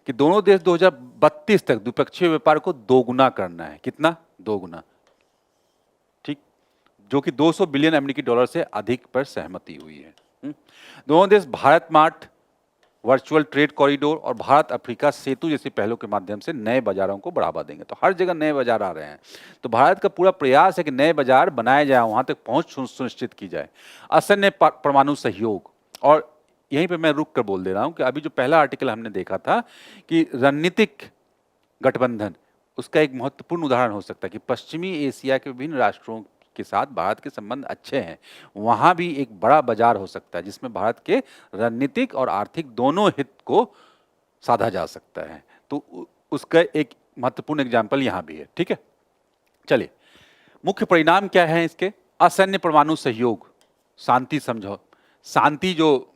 कि दोनों देश 2032 तक द्विपक्षीय व्यापार को दोगुना करना है। कितना? दोगुना, ठीक, जो कि 200 बिलियन अमेरिकी डॉलर से अधिक पर सहमति हुई है। दोनों देश Bharat mart, virtual trade corridor और भारत अफ्रीका सेतु जैसी पहलों के माध्यम से नए बाजारों को बढ़ावा देंगे। तो हर जगह नए बाजार आ रहे हैं, तो भारत का पूरा प्रयास है कि नए बाजार बनाए जाए, वहां तक पहुंच सुनिश्चित की जाए। असैन्य परमाणु सहयोग, और यहीं पे मैं रुक कर बोल दे रहा हूं कि अभी जो पहला आर्टिकल हमने देखा था कि रणनीतिक गठबंधन, उसका एक महत्वपूर्ण उदाहरण हो सकता है कि पश्चिमी एशिया के विभिन्न राष्ट्रों के साथ भारत के संबंध अच्छे हैं, वहां भी एक बड़ा बाजार हो सकता है जिसमें भारत के रणनीतिक और आर्थिक दोनों हित को साधा जा सकता है। तो उसका एक महत्वपूर्ण एग्जाम्पल यहां भी है। ठीक है, चलिए, मुख्य परिणाम क्या है इसके? असैन्य परमाणु सहयोग, शांति समझौता, शांति जो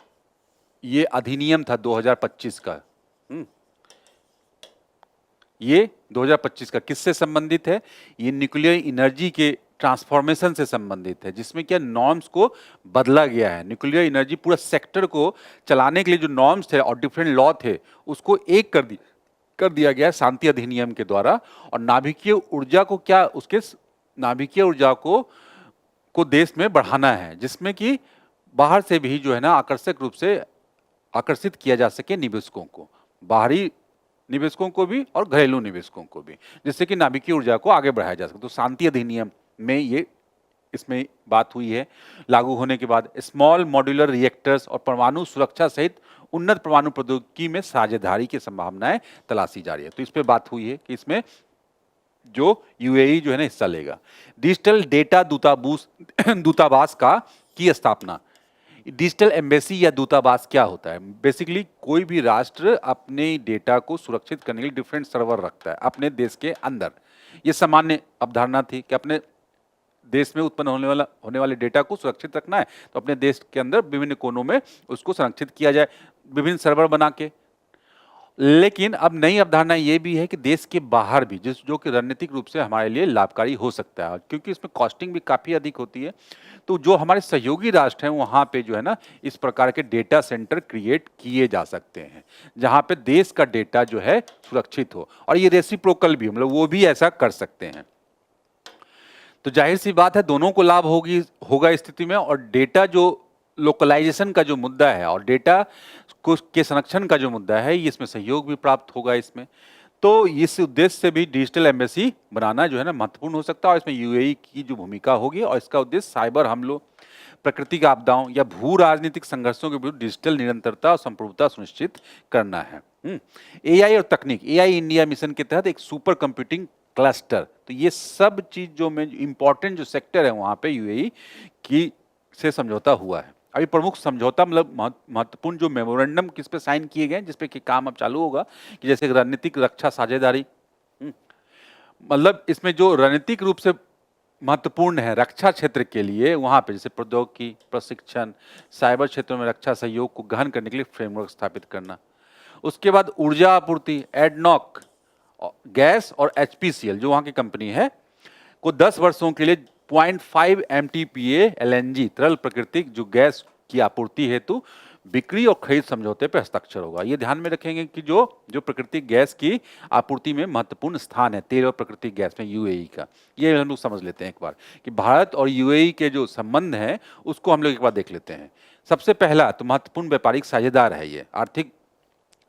ये अधिनियम था 2025 का, ये 2025 का किससे संबंधित है? ये न्यूक्लियर एनर्जी के ट्रांसफॉर्मेशन से संबंधित है, जिसमें क्या नॉर्म्स को बदला गया है। न्यूक्लियर एनर्जी पूरा सेक्टर को चलाने के लिए जो नॉर्म्स थे और डिफरेंट लॉ थे, उसको एक कर दिया गया है शांति अधिनियम के द्वारा। और नाभिकीय ऊर्जा को क्या, उसके नाभिकीय ऊर्जा को देश में बढ़ाना है, जिसमें कि बाहर से भी जो है ना आकर्षक रूप से आकर्षित किया जा सके निवेशकों को, बाहरी निवेशकों को भी और घरेलू निवेशकों को भी, जिससे कि नाभिकीय ऊर्जा को आगे बढ़ाया जा सके। तो शांति अधिनियम में ये इसमें बात हुई है। लागू होने के बाद स्मॉल मॉड्यूलर रिएक्टर्स और परमाणु सुरक्षा सहित उन्नत परमाणु प्रौद्योगिकी में साझेदारी की संभावनाएं तलाशी जा रही है। तो इस पे बात हुई है कि इसमें जो यूएई जो है ना हिस्सा लेगा। डिजिटल डेटा दूतावास की स्थापना। डिजिटल एम्बेसी या दूतावास क्या होता है? बेसिकली कोई भी राष्ट्र अपने डेटा को सुरक्षित करने के लिए डिफरेंट सर्वर रखता है अपने देश के अंदर। ये सामान्य अवधारणा थी कि अपने देश में उत्पन्न होने वाले डेटा को सुरक्षित रखना है, तो अपने देश के अंदर विभिन्न कोनों में उसको संरक्षित किया जाए, विभिन्न सर्वर बना के। लेकिन अब नई अवधारणा ये भी है कि देश के बाहर भी, जो कि रणनीतिक रूप से हमारे लिए लाभकारी हो सकता है, क्योंकि इसमें कॉस्टिंग भी काफ़ी अधिक होती है। तो जो हमारे सहयोगी राष्ट्र हैं वहाँ पे जो है ना इस प्रकार के डेटा सेंटर क्रिएट किए जा सकते हैं, जहाँ पे देश का डेटा जो है सुरक्षित हो, और ये रेसिप्रोकल भी, मतलब वो भी ऐसा कर सकते हैं। तो जाहिर सी बात है दोनों को लाभ होगा इस स्थिति में। और डेटा जो लोकलाइजेशन का जो मुद्दा है और डेटा के संरक्षण का जो मुद्दा है, ये इसमें सहयोग भी प्राप्त होगा इसमें। तो इस उद्देश्य से भी डिजिटल एम्बेसी बनाना जो है ना महत्वपूर्ण हो सकता है, और इसमें यूएई की जो भूमिका होगी, और इसका उद्देश्य साइबर हमलों, प्राकृतिक आपदाओं या भू राजनीतिक संघर्षों के विरुद्ध डिजिटल निरंतरता और संप्रभुता सुनिश्चित करना है। एआई और तकनीक, एआई इंडिया मिशन के तहत एक सुपर कंप्यूटिंग क्लस्टर। तो ये सब चीज जो में इंपॉर्टेंट जो सेक्टर है वहां पे यूएई की से समझौता हुआ है। अभी प्रमुख समझौता मतलब महत्वपूर्ण जो मेमोरेंडम किस पे साइन किए गए, जिसपे कि काम अब चालू होगा, कि जैसे रणनीतिक रक्षा साझेदारी, मतलब इसमें जो रणनीतिक रूप से महत्वपूर्ण है रक्षा क्षेत्र के लिए, वहां पे जैसे प्रौद्योगिकी, प्रशिक्षण, साइबर क्षेत्रों में रक्षा सहयोग को गहन करने के लिए फ्रेमवर्क स्थापित करना। उसके बाद ऊर्जा आपूर्ति, एडनॉक गैस और एचपीसीएल जो वहां की कंपनी है को 10 वर्षों के लिए 0.5 MTPA LNG तरल प्राकृतिक जो गैस की आपूर्ति हेतु बिक्री और खरीद समझौते पर हस्ताक्षर होगा। ये ध्यान में रखेंगे कि जो प्राकृतिक गैस की आपूर्ति में महत्वपूर्ण स्थान है तेल और प्राकृतिक गैस में यूएई का, ये हम लोग समझ लेते हैं एक बार कि भारत और यूएई के जो संबंध है उसको हम लोग एक बार देख लेते हैं। सबसे पहला तो महत्वपूर्ण व्यापारिक साझेदार है ये आर्थिक,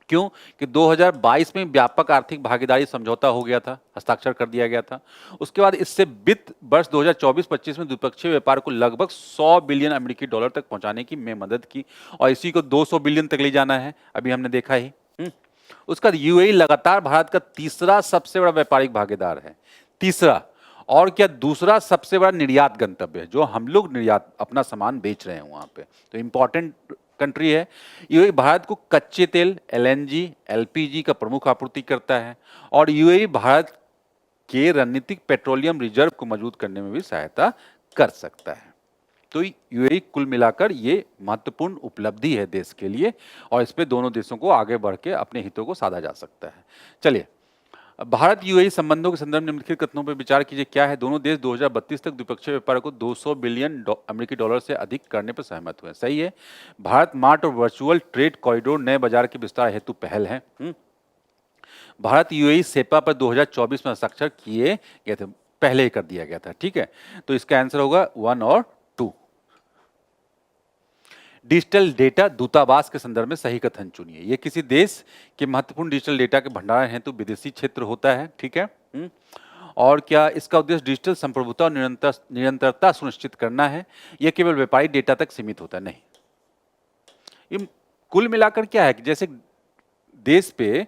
क्यों कि 2022 में व्यापक आर्थिक भागीदारी समझौता हो गया था, हस्ताक्षर कर दिया गया था। उसके बाद इससे वित्त वर्ष 2024-25 में द्विपक्षीय व्यापार को लगभग 100 बिलियन अमेरिकी डॉलर तक पहुंचाने की में मदद की, और इसी को 200 बिलियन तक ले जाना है, अभी हमने देखा ही। उसका यूएई लगातार भारत का तीसरा सबसे बड़ा व्यापारिक भागीदार है, तीसरा, और क्या दूसरा सबसे बड़ा निर्यात गंतव्य है, जो हम लोग निर्यात अपना सामान बेच रहे हैं वहाँ पे, तो इम्पोर्टेंट कंट्री है। यूएई भारत को कच्चे तेल, एलएनजी, एलपीजी का प्रमुख आपूर्ति करता है और यूएई भारत के रणनीतिक पेट्रोलियम रिजर्व को मजबूत करने में भी सहायता कर सकता है। तो यूएई कुल मिलाकर ये महत्वपूर्ण उपलब्धि है देश के लिए और इस पे दोनों देशों को आगे बढ़ के अपने हितों को साधा जा सकता है। चलिए, भारत यूएई संबंधों के संदर्भ में निम्नलिखित कथनों पर विचार कीजिए। क्या है? दोनों देश 2032 तक द्विपक्षीय व्यापार को 200 बिलियन अमेरिकी डॉलर से अधिक करने पर सहमत हुए। सही है। भारत मार्ट और वर्चुअल ट्रेड कॉरिडोर नए बाजार के विस्तार हेतु पहल है। भारत यूएई सेपा पर 2024 में हस्ताक्षर किए गए थे, पहले ही कर दिया गया था। ठीक है, तो इसका आंसर होगा 1 और 2। डिजिटल डेटा दूतावास के संदर्भ में सही कथन चुनिए। ये किसी देश के महत्वपूर्ण डिजिटल डेटा के भंडारण हेतु विदेशी क्षेत्र होता है। ठीक है। और क्या इसका उद्देश्य डिजिटल संप्रभुता और निरंतरता सुनिश्चित करना है? यह केवल व्यापारिक डेटा तक सीमित होता है? नहीं। ये कुल मिलाकर क्या है कि जैसे देश पे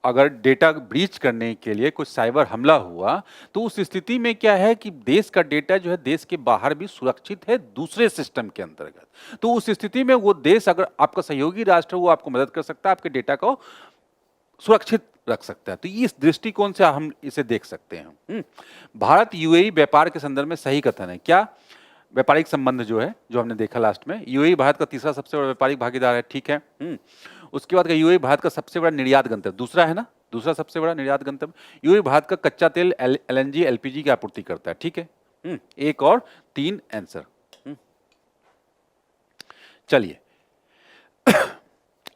अगर डेटा ब्रीच करने के लिए कोई साइबर हमला हुआ तो उस स्थिति में क्या है कि देश का डेटा जो है देश के बाहर भी सुरक्षित है दूसरे सिस्टम के अंतर्गत। तो उस स्थिति में वो देश, अगर आपका सहयोगी राष्ट्र, वो आपको मदद कर सकता है, आपके डेटा को सुरक्षित रख सकता है। तो इस दृष्टिकोण से हम इसे देख सकते हैं। भारत यूएई व्यापार के संदर्भ में सही कथन है। क्या? व्यापारिक संबंध जो है, जो हमने देखा लास्ट में, यूएई भारत का तीसरा सबसे बड़ा व्यापारिक भागीदार है। ठीक है। उसके बाद यूएई भारत का सबसे बड़ा निर्यात गंतव्य, दूसरा है ना, दूसरा सबसे बड़ा निर्यात गंतव्य। यूएई भारत का कच्चा तेल, एलएनजी, एलपीजी की आपूर्ति करता है। ठीक है। 1 और 3 आंसर। चलिए,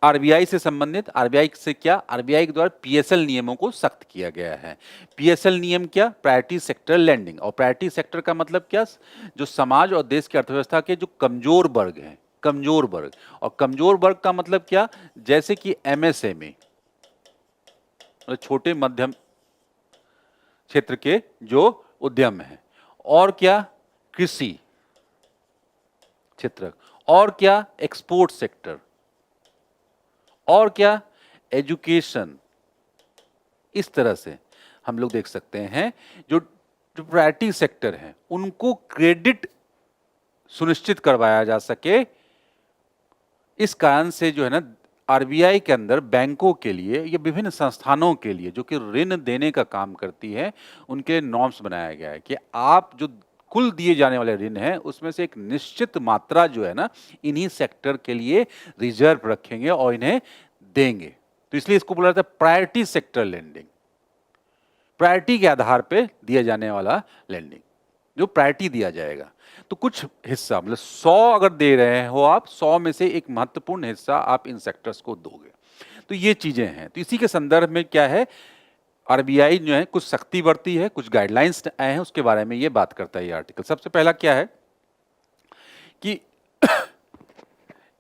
आरबीआई से संबंधित, आरबीआई से क्या? आरबीआई के द्वारा पीएसएल नियमों को सख्त किया गया है। पीएसएल नियम क्या? Priority sector lending. और प्रायोरिटी सेक्टर का मतलब क्या? जो समाज और देश की अर्थव्यवस्था के जो कमजोर वर्ग हैं, कमजोर वर्ग। और कमजोर वर्ग का मतलब क्या? जैसे कि एमएसएमई, छोटे मध्यम क्षेत्र के जो उद्यम हैं। और क्या? कृषि क्षेत्र। और क्या? Export sector. और क्या? एजुकेशन। इस तरह से हम लोग देख सकते हैं जो प्रायोरिटी सेक्टर हैं उनको क्रेडिट सुनिश्चित करवाया जा सके। इस कारण से जो है ना, आरबीआई के अंदर बैंकों के लिए या विभिन्न संस्थानों के लिए जो कि ऋण देने का काम करती है, उनके नॉर्म्स बनाया गया है कि आप जो कुल दिए जाने वाले ऋण हैं उसमें से एक निश्चित मात्रा जो है ना, इन्हीं सेक्टर के लिए रिजर्व रखेंगे और इन्हें देंगे। तो इसलिए इसको बोला जाता है प्रायोरिटी सेक्टर लेंडिंग। प्रायोरिटी के आधार पे दिया जाने वाला लेंडिंग, जो प्रायोरिटी दिया जाएगा। तो कुछ हिस्सा, मतलब 100 अगर दे रहे हो आप, 100 में से एक महत्वपूर्ण हिस्सा आप इन सेक्टर्स को दोगे। तो ये चीजें हैं। तो इसी के संदर्भ में क्या है, आरबीआई जो है कुछ सख्ती बरती है, कुछ गाइडलाइंस आए हैं, उसके बारे में ये बात करता है ये आर्टिकल। सबसे पहला क्या है कि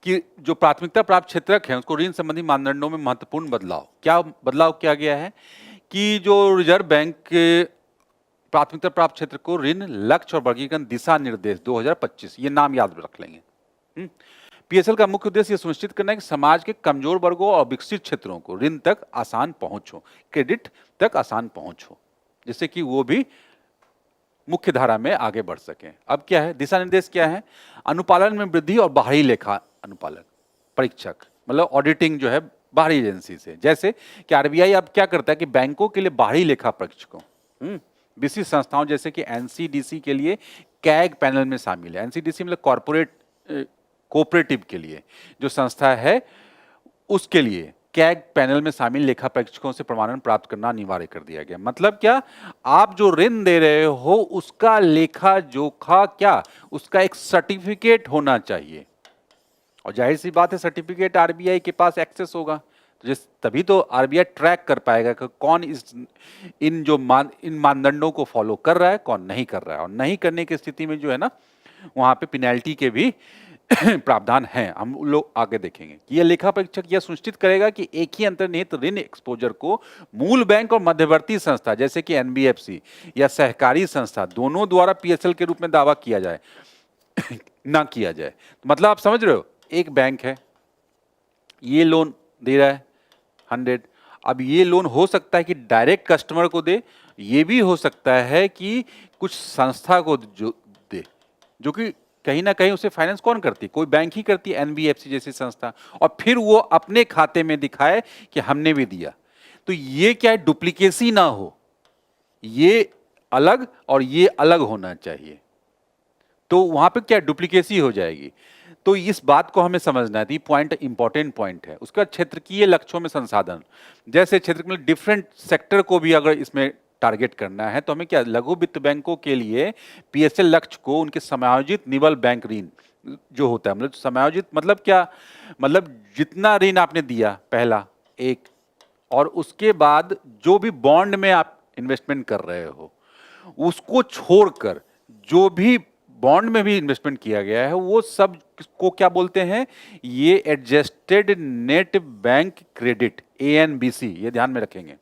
कि जो प्राथमिकता प्राप्त क्षेत्रक है उसको ऋण संबंधी मानदंडों में महत्वपूर्ण बदलाव। क्या बदलाव किया गया है कि जो रिजर्व बैंक के प्राथमिकता प्राप्त क्षेत्र को ऋण लक्ष्य और वर्गीकरण दिशा निर्देश 2025, ये नाम याद रख लेंगे। पीएसएल का मुख्य उद्देश्य यह सुनिश्चित करना है कि समाज के कमजोर वर्गों और विकसित क्षेत्रों को ऋण तक आसान पहुंच हो, क्रेडिट तक आसान पहुंच हो, जिससे कि वो भी मुख्य धारा में आगे बढ़ सकें। अब क्या है दिशा निर्देश? क्या है? अनुपालन में वृद्धि और बाहरी लेखा अनुपालन परीक्षक, मतलब ऑडिटिंग जो है बाहरी एजेंसी से। जैसे कि आरबीआई अब क्या करता है कि बैंकों के लिए बाहरी लेखा परीक्षकों, विशिष्ट संस्थाओं जैसे कि एनसीडीसी के लिए कैग पैनल में शामिल है। एनसीडीसी मतलब कोऑपरेटिव के लिए जो संस्था है, उसके लिए कैग पैनल में शामिल लेखा परीक्षकों से प्रमाणन प्राप्त करना अनिवार्य कर दिया गया। मतलब क्या? आप जो ऋण दे रहे हो उसका लेखा जोखा, क्या उसका एक सर्टिफिकेट होना चाहिए। और जाहिर सी बात है सर्टिफिकेट आरबीआई के पास एक्सेस होगा, तभी तो आरबीआई ट्रैक कर पाएगा कि कौन इन मानदंडों को फॉलो कर रहा है, कौन नहीं कर रहा है। और नहीं करने की स्थिति में जो है ना, वहां पे पेनल्टी के भी प्रावधान हैं। हम लोग आगे देखेंगे कि यह लेखा परीक्षक यह सुनिश्चित करेगा कि एक ही अंतर्निहित ऋण एक्सपोजर को मूल बैंक और मध्यवर्ती संस्था जैसे कि एनबीएफसी या सहकारी संस्था दोनों द्वारा पीएसएल के रूप में दावा किया जाए ना किया जाए। मतलब आप समझ रहे हो, एक बैंक है, ये लोन दे रहा है 100। अब ये लोन हो सकता है कि डायरेक्ट कस्टमर को दे, ये भी हो सकता है कि कुछ संस्था को जो दे, जो कि कहीं ना कहीं उसे फाइनेंस कौन करती है, कोई बैंक ही करती है, एनबीएफसी जैसी संस्था, और फिर वो अपने खाते में दिखाए कि हमने भी दिया। तो ये क्या है, डुप्लीकेसी ना हो, ये अलग और ये अलग होना चाहिए। तो वहां पे क्या डुप्लीकेसी हो जाएगी। तो इस बात को हमें समझना है, पॉइंट इंपॉर्टेंट पॉइंट है। उसका क्षेत्रकीय लक्ष्यों में संसाधन, जैसे क्षेत्र में डिफरेंट सेक्टर को भी अगर इसमें टारगेट करना है तो हमें क्या, लघु वित्त बैंकों के लिए पीएसएल लक्ष्य को उनके समायोजित निवल बैंक ऋण जो होता है, मतलब समायोजित मतलब क्या, मतलब जितना ऋण आपने दिया पहला एक, और उसके बाद जो भी बॉन्ड में आप इन्वेस्टमेंट कर रहे हो उसको छोड़कर जो भी बॉन्ड में भी इन्वेस्टमेंट किया गया है वो सब को क्या बोलते हैं, ये एडजस्टेड नेट बैंक क्रेडिट, एएनबीसी, ये ध्यान में रखेंगे।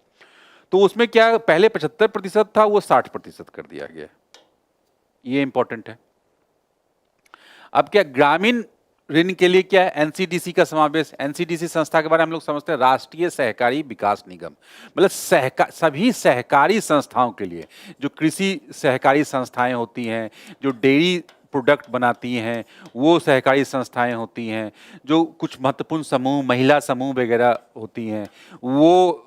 तो उसमें क्या पहले 75% था, वो 60% कर दिया गया, ये इंपॉर्टेंट है। अब क्या ग्रामीण ऋण के लिए क्या है, एनसीडीसी का समावेश। एनसीडीसी संस्था के बारे में हम लोग समझते हैं राष्ट्रीय सहकारी विकास निगम, मतलब सभी सहकारी संस्थाओं के लिए, जो कृषि सहकारी संस्थाएं होती हैं, जो डेयरी प्रोडक्ट बनाती हैं वो सहकारी संस्थाएं होती हैं, जो कुछ महत्वपूर्ण समूह, महिला समूह वगैरह होती हैं, वो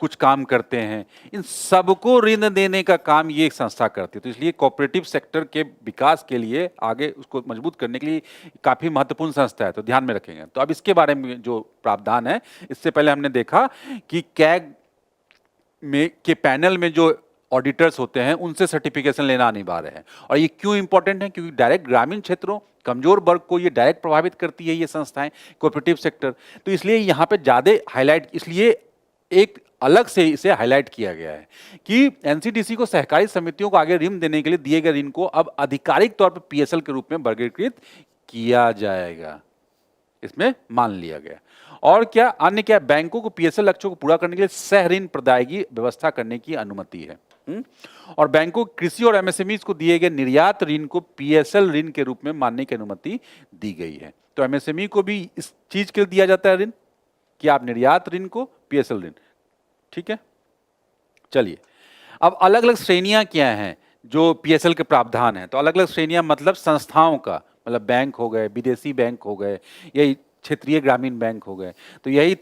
कुछ काम करते हैं, इन सबको ऋण देने का काम ये एक संस्था करती है। तो इसलिए कोऑपरेटिव सेक्टर के विकास के लिए, आगे उसको मजबूत करने के लिए काफी महत्वपूर्ण संस्था है, तो ध्यान में रखेंगे। तो अब इसके बारे में जो प्रावधान है, इससे पहले हमने देखा कि कैग में के पैनल में जो ऑडिटर्स होते हैं उनसे सर्टिफिकेशन लेना अनिवार्य है। और ये क्यों इंपॉर्टेंट है, क्योंकि डायरेक्ट ग्रामीण क्षेत्रों, कमजोर वर्ग को ये डायरेक्ट प्रभावित करती है ये संस्थाएं, कोऑपरेटिव सेक्टर। तो इसलिए यहाँ पे ज्यादा हाईलाइट, इसलिए एक अलग से इसे हाईलाइट किया गया है कि एनसीडीसी को सहकारी समितियों को आगे ऋण देने के लिए दिए गए ऋण को अब आधिकारिक तौर पर पीएसएल के रूप में वर्गीकृत किया जाएगा, इसमें मान लिया गया। और क्या अन्य क्या, बैंकों को पीएसएल लक्ष्यों को पूरा करने के लिए सह ऋण प्रदायगी व्यवस्था करने की अनुमति है। और बैंकों कृषि और एमएसएमई को दिए गए निर्यात ऋण को पीएसएल ऋण के रूप में मानने की अनुमति दी गई है। तो एमएसएमई को भी इस चीज के लिए दिया जाता है ऋण कि आप निर्यात ऋण को पीएसएल ऋण, ठीक है। चलिए, अब अलग अलग श्रेणियां क्या हैं जो पीएसएल के प्रावधान हैं। तो अलग अलग श्रेणियां मतलब संस्थाओं का, मतलब बैंक हो गए, विदेशी बैंक हो गए, यही क्षेत्रीय ग्रामीण बैंक हो गए। तो यही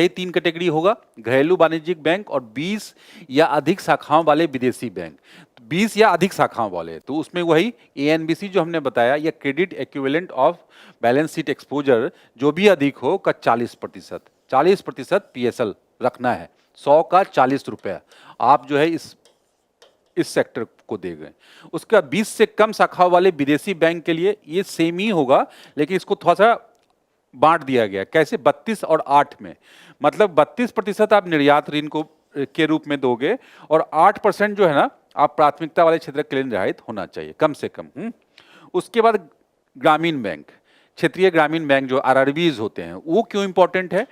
तीन कैटेगरी होगा, घरेलू वाणिज्यिक बैंक और 20 या अधिक शाखाओं वाले विदेशी बैंक। 20 या अधिक शाखाओं वाले, तो उसमें वही एएनबीसी जो हमने बताया, या credit equivalent of balance sheet exposure जो भी अधिक हो का 40% पीएसएल रखना है। 100 का 40 रुपया आप जो है इस सेक्टर को दे गए। उसका 20 से कम शाखाओं वाले विदेशी बैंक के लिए ये सेम ही होगा, लेकिन इसको थोड़ा सा बांट दिया गया। कैसे, 32 और 8 में, मतलब 32% आप निर्यात ऋण को के रूप में दोगे और 8% जो है ना आप प्राथमिकता वाले क्षेत्र के लिए निर्धारित होना चाहिए कम से कम। उसके बाद ग्रामीण बैंक, क्षेत्रीय ग्रामीण बैंक जो आरआरबीज होते हैं, वो क्यों इंपॉर्टेंट है,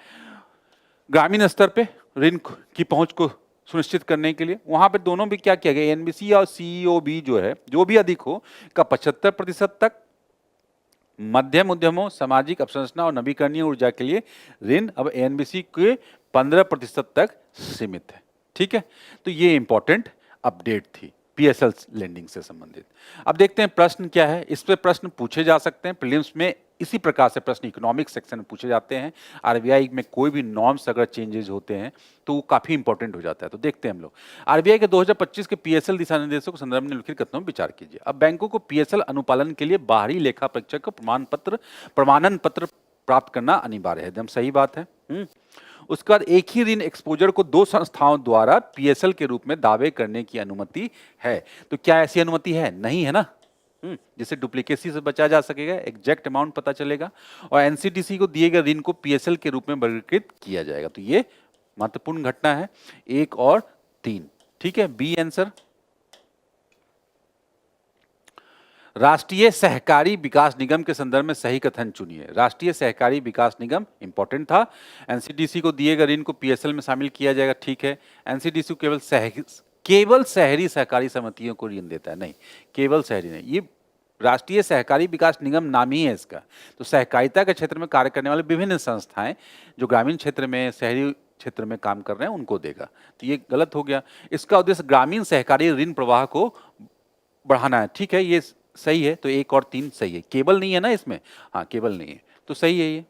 ग्रामीण स्तर पे ऋण की पहुंच को सुनिश्चित करने के लिए। वहां पे दोनों भी क्या किया गया, एनबीसी और सीईओबी जो है, जो भी अधिक हो का 75% तक, मध्यम उद्यमों, सामाजिक अवसंरचना और नवीकरणीय ऊर्जा के लिए ऋण अब एनबीसी के 15% तक सीमित है, ठीक है। तो ये इंपॉर्टेंट अपडेट थी पीएसएल लेंडिंग से संबंधित। अब देखते हैं प्रश्न क्या है, इस पे प्रश्न पूछे जा सकते हैं प्रीलिम्स में। इसी प्रकार से प्रश्न इकोनॉमिक सेक्शन में पूछे जाते हैं। आरबीआई में कोई भी नॉर्म्स अगर चेंजेस होते हैं तो वो काफी इंपॉर्टेंट हो जाता है। तो देखते हैं हम लोग, आरबीआई के 2025 के पीएसएल दिशा निर्देशों के संदर्भ में निम्नलिखित कथनों पर विचार कीजिए। अब बैंकों को पीएसएल अनुपालन के लिए बाहरी लेखा परीक्षक का प्रमाणन पत्र प्राप्त करना अनिवार्य है, एकदम सही बात है। उसके बाद एक ही ऋण एक्सपोजर को 2 संस्थाओं द्वारा पीएसएल के रूप में दावे करने की अनुमति है। तो क्या ऐसी अनुमति है, नहीं है ना, जिससे डुप्लीकेसी से बचा जा सकेगा, एग्जैक्ट अमाउंट पता चलेगा, और एनसीडीसी को दिए गए ऋण को पीएसएल के रूप में वर्गीकृत किया जाएगा। तो ये महत्वपूर्ण घटना है, 1 और 3, ठीक है। B answer. राष्ट्रीय सहकारी विकास निगम के संदर्भ में सही कथन चुनिए। राष्ट्रीय सहकारी विकास निगम इंपॉर्टेंट था। एनसीडीसी को दिए गए ऋण को पीएसएल में शामिल किया जाएगा, ठीक है। एनसीडीसी केवल शहरी सहकारी समितियों को ऋण देता है, नहीं, केवल शहरी नहीं, ये राष्ट्रीय सहकारी विकास निगम नाम ही है इसका। तो सहकारिता के क्षेत्र में कार्य करने वाले विभिन्न संस्थाएं जो ग्रामीण क्षेत्र में, शहरी क्षेत्र में काम कर रहे हैं उनको देगा, तो ये गलत हो गया। इसका उद्देश्य ग्रामीण सहकारी ऋण प्रवाह को बढ़ाना है, ठीक है, ये सही है। तो 1 और 3 सही है। केबल नहीं है ना इसमें, हाँ केबल नहीं है, तो सही है ये।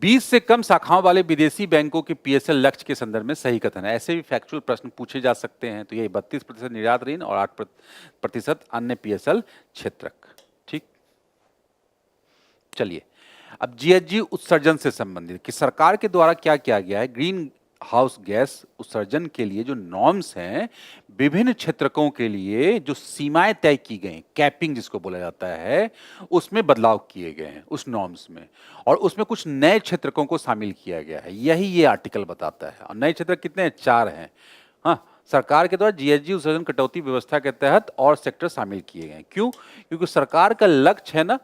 20 से कम शाखाओं वाले विदेशी बैंकों के पीएसएल लक्ष्य के संदर्भ में सही कथन है। ऐसे भी फैक्चुअल प्रश्न पूछे जा सकते हैं। तो ये 32% निर्यात ऋण और 8% अन्य पीएसएल क्षेत्रक, ठीक। चलिए, अब जीएचजी उत्सर्जन से संबंधित कि सरकार के द्वारा क्या किया गया है। ग्रीन हाउस गैस उत्सर्जन के लिए जो नॉर्म्स हैं, विभिन्न क्षेत्रकों के लिए जो सीमाएं तय की गई, कैपिंग जिसको बोला जाता है, उसमें बदलाव किए गए हैं उस नॉर्म्स में, और उसमें कुछ नए क्षेत्रकों को शामिल किया गया है। यही ये आर्टिकल बताता है। और नए क्षेत्र कितने हैं? 4 हैं। हाँ, सरकार के द्वारा जीएचजी उत्सर्जन कटौती व्यवस्था के तहत और सेक्टर शामिल किए गए। क्यों? क्योंकि सरकार का लक्ष्य है ना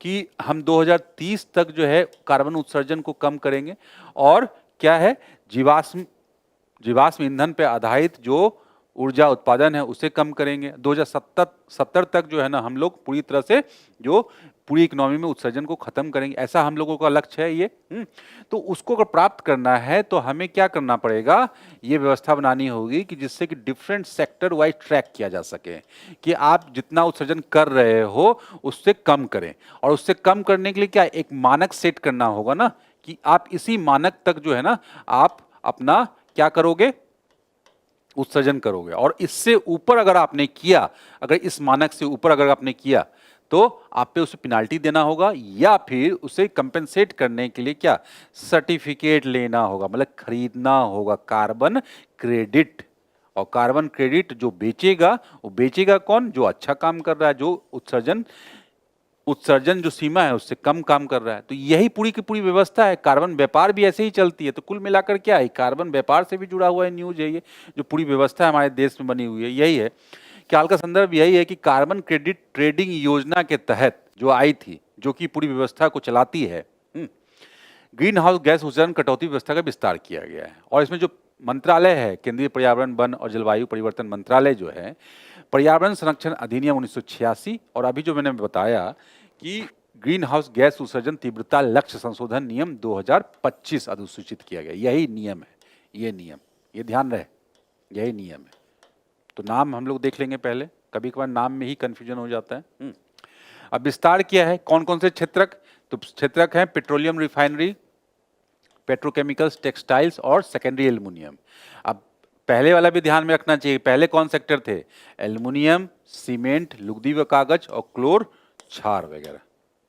कि हम 2030 तक जो है कार्बन उत्सर्जन को कम करेंगे, और क्या है, जीवाश्म ईंधन पे आधारित जो ऊर्जा उत्पादन है उसे कम करेंगे। 2070 तक जो है ना हम लोग पूरी तरह से जो पूरी इकोनॉमी में उत्सर्जन को खत्म करेंगे, ऐसा हम लोगों का लक्ष्य है ये। तो उसको अगर प्राप्त करना है तो हमें क्या करना पड़ेगा, ये व्यवस्था बनानी होगी कि जिससे कि डिफरेंट सेक्टर वाइज ट्रैक किया जा सके कि आप जितना उत्सर्जन कर रहे हो उससे कम करें। और उससे कम करने के लिए क्या, एक मानक सेट करना होगा ना, कि आप इसी मानक तक जो है ना आप अपना क्या करोगे, उत्सर्जन करोगे। और इससे ऊपर अगर आपने किया, अगर इस मानक से ऊपर अगर आपने किया तो आप पे उसे पेनाल्टी देना होगा, या फिर उसे कंपेंसेट करने के लिए क्या, सर्टिफिकेट लेना होगा, मतलब खरीदना होगा कार्बन क्रेडिट। और कार्बन क्रेडिट जो बेचेगा, वो बेचेगा कौन, जो अच्छा काम कर रहा है, जो उत्सर्जन जो सीमा है उससे कम काम कर रहा है। तो यही पूरी की पूरी व्यवस्था है। कार्बन व्यापार भी ऐसे ही चलती है। तो कुल मिलाकर क्या है, कार्बन व्यापार से भी जुड़ा हुआ है न्यूज है ये, जो पूरी व्यवस्था हमारे देश में बनी हुई है। यही है कि हाल का संदर्भ यही है कि कार्बन क्रेडिट ट्रेडिंग योजना के तहत जो आई थी, जो कि पूरी व्यवस्था को चलाती है, ग्रीन हाउस गैस उत्सर्जन कटौती व्यवस्था का विस्तार किया गया है। और इसमें जो मंत्रालय है, केंद्रीय पर्यावरण वन और जलवायु परिवर्तन मंत्रालय जो है, पर्यावरण संरक्षण अधिनियम 1986, और अभी जो मैंने बताया कि ग्रीन हाउस गैस उत्सर्जन तीव्रता लक्ष्य संशोधन नियम 2025 अधिसूचित किया गया। यही नियम है, ये नियम, ये ध्यान रहे, यही नियम है। तो नाम हम लोग देख लेंगे पहले, कभी कभार नाम में ही कंफ्यूजन हो जाता है। अब विस्तार किया है, कौन कौन से क्षेत्रक, तो क्षेत्रक है पेट्रोलियम रिफाइनरी, पेट्रोकेमिकल्स, टेक्सटाइल्स और सेकेंडरी एल्युमिनियम। अब पहले वाला भी ध्यान में रखना चाहिए, पहले कौन सेक्टर थे, एल्युमिनियम, सीमेंट, लुगदी व कागज और क्लोर क्षार वगैरह,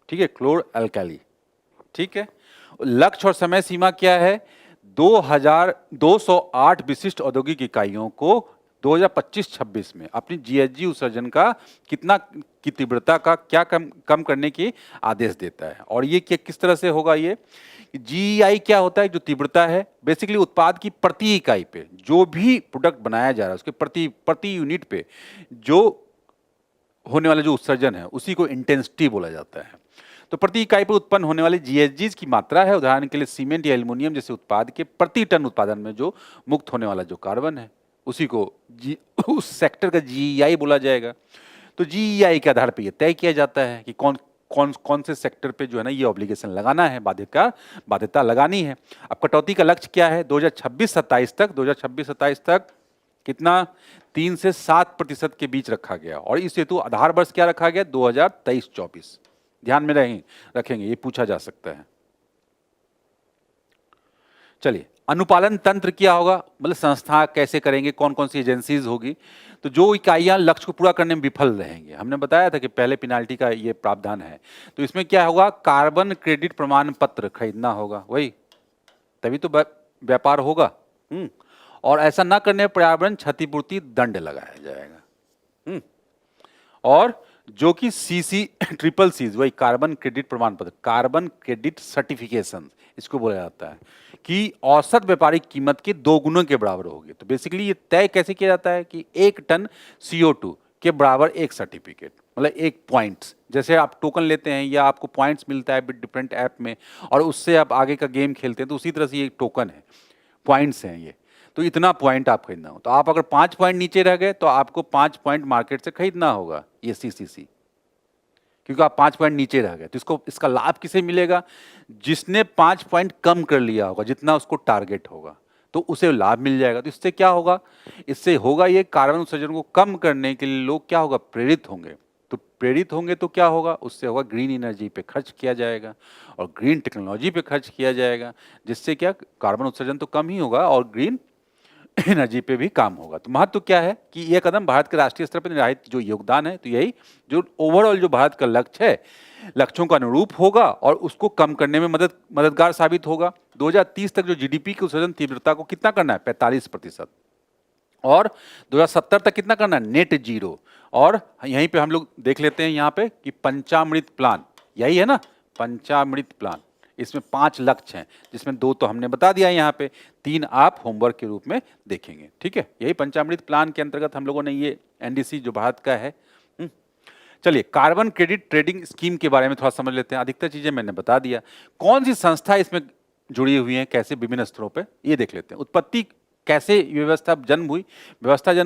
ठीक है, क्लोर अल्कली, ठीक है। लक्ष्य और समय सीमा क्या है, 2208 विशिष्ट औद्योगिक इकाइयों को 2025-26 में अपनी जीएचजी उत्सर्जन का कितना की तीव्रता का क्या कम करने की आदेश देता है। और ये किस तरह से होगा, ये जीईआई क्या होता है, जो तीव्रता है, बेसिकली उत्पाद की प्रति इकाई पे जो भी प्रोडक्ट बनाया जा रहा है उसके प्रति यूनिट पे जो होने वाला जो उत्सर्जन है उसी को इंटेंसिटी बोला जाता है। तो प्रति इकाई पर उत्पन्न होने वाली जीएचजी की मात्रा है। उदाहरण के लिए सीमेंट या एल्युमिनियम जैसे उत्पाद के प्रति टन उत्पादन में जो मुक्त होने वाला जो कार्बन है उसी को उस सेक्टर का जीईआई बोला जाएगा। तो जीईआई के आधार पर यह तय किया जाता है कि कौन से सेक्टर पे जो है ना ये ऑब्लिगेशन लगाना है, बाध्यता लगानी है। अब कटौती का लक्ष्य क्या है, 2026-27 तक कितना, 3 से 7% के बीच रखा गया। और इस हेतु आधार वर्ष क्या रखा गया, 2023-24। ध्यान में रखेंगे, ये पूछा जा सकता है। चलिए, अनुपालन तंत्र क्या होगा, मतलब संस्था कैसे करेंगे, कौन कौन सी एजेंसीज होगी। तो जो इकाइयां लक्ष्य को पूरा करने में विफल रहेंगे, हमने बताया था कि पहले पेनाल्टी का ये प्रावधान है। तो इसमें क्या होगा, कार्बन क्रेडिट प्रमाण पत्र खरीदना होगा, वही तभी तो व्यापार होगा। और ऐसा ना करने पर पर्यावरण क्षतिपूर्ति दंड लगाया जाएगा। और जो कि ट्रिपल सीज, वही कार्बन क्रेडिट प्रमाण पत्र, कार्बन क्रेडिट सर्टिफिकेशन इसको बोला जाता है, कि औसत व्यापारिक कीमत के 2 गुणों के बराबर होगी। तो बेसिकली ये तय कैसे किया जाता है कि 1 टन CO2 के बराबर एक सर्टिफिकेट, मतलब एक पॉइंट्स, जैसे आप टोकन लेते हैं या आपको पॉइंट्स मिलता है डिफरेंट ऐप में और उससे आप आगे का गेम खेलते हैं, तो उसी तरह से ये टोकन है, पॉइंट्स हैं ये। तो इतना पॉइंट आप खरीदना हो, तो आप अगर 5 पॉइंट नीचे रह गए तो आपको 5 पॉइंट मार्केट से खरीदना होगा, ये CCC, क्योंकि आप 5 पॉइंट नीचे रह गए। तो इसको इसका लाभ किसे मिलेगा? जिसने 5 पॉइंट कम कर लिया होगा, जितना उसको टारगेट होगा, तो उसे लाभ मिल जाएगा। तो इससे क्या होगा? इससे होगा ये, कार्बन उत्सर्जन को कम करने के लिए लोग क्या होगा? प्रेरित होंगे। तो प्रेरित होंगे तो क्या होगा? उससे होगा ग्रीन एनर्जी पे खर्च किया जाएगा और ग्रीन टेक्नोलॉजी पे खर्च किया जाएगा, जिससे क्या कार्बन उत्सर्जन तो कम ही होगा और ग्रीन एनर्जी पे भी काम होगा। तो महत्व क्या है कि यह कदम भारत के राष्ट्रीय स्तर पर निर्धारित जो योगदान है, तो यही जो ओवरऑल जो भारत का लक्ष्य है, लक्ष्यों का अनुरूप होगा और उसको कम करने में मददगार साबित होगा। 2030 तक जो जीडीपी की उत्सर्जन तीव्रता को कितना करना है? 45%। और 2070 तक कितना करना है? Net zero. और यहीं पे हम लोग देख लेते हैं यहाँ पे कि पंचामृत प्लान, यही है ना, पंचामृत प्लान। इसमें 5 लक्ष्य हैं, जिसमें 2 तो हमने बता दिया यहाँ पे, 3 आप होमवर्क के रूप में देखेंगे। ठीक है, यही पंचामृत प्लान के अंतर्गत हम लोगों ने ये एनडीसी जो भारत का है। चलिए, कार्बन क्रेडिट ट्रेडिंग स्कीम के बारे में थोड़ा समझ लेते हैं। अधिकतर चीजें मैंने बता दिया। कौन सी संस्था इसमें जुड़ी हुई है, कैसे, विभिन्न स्तरों पे, ये देख लेते हैं। उत्पत्ति कैसे व्यवस्था जन्म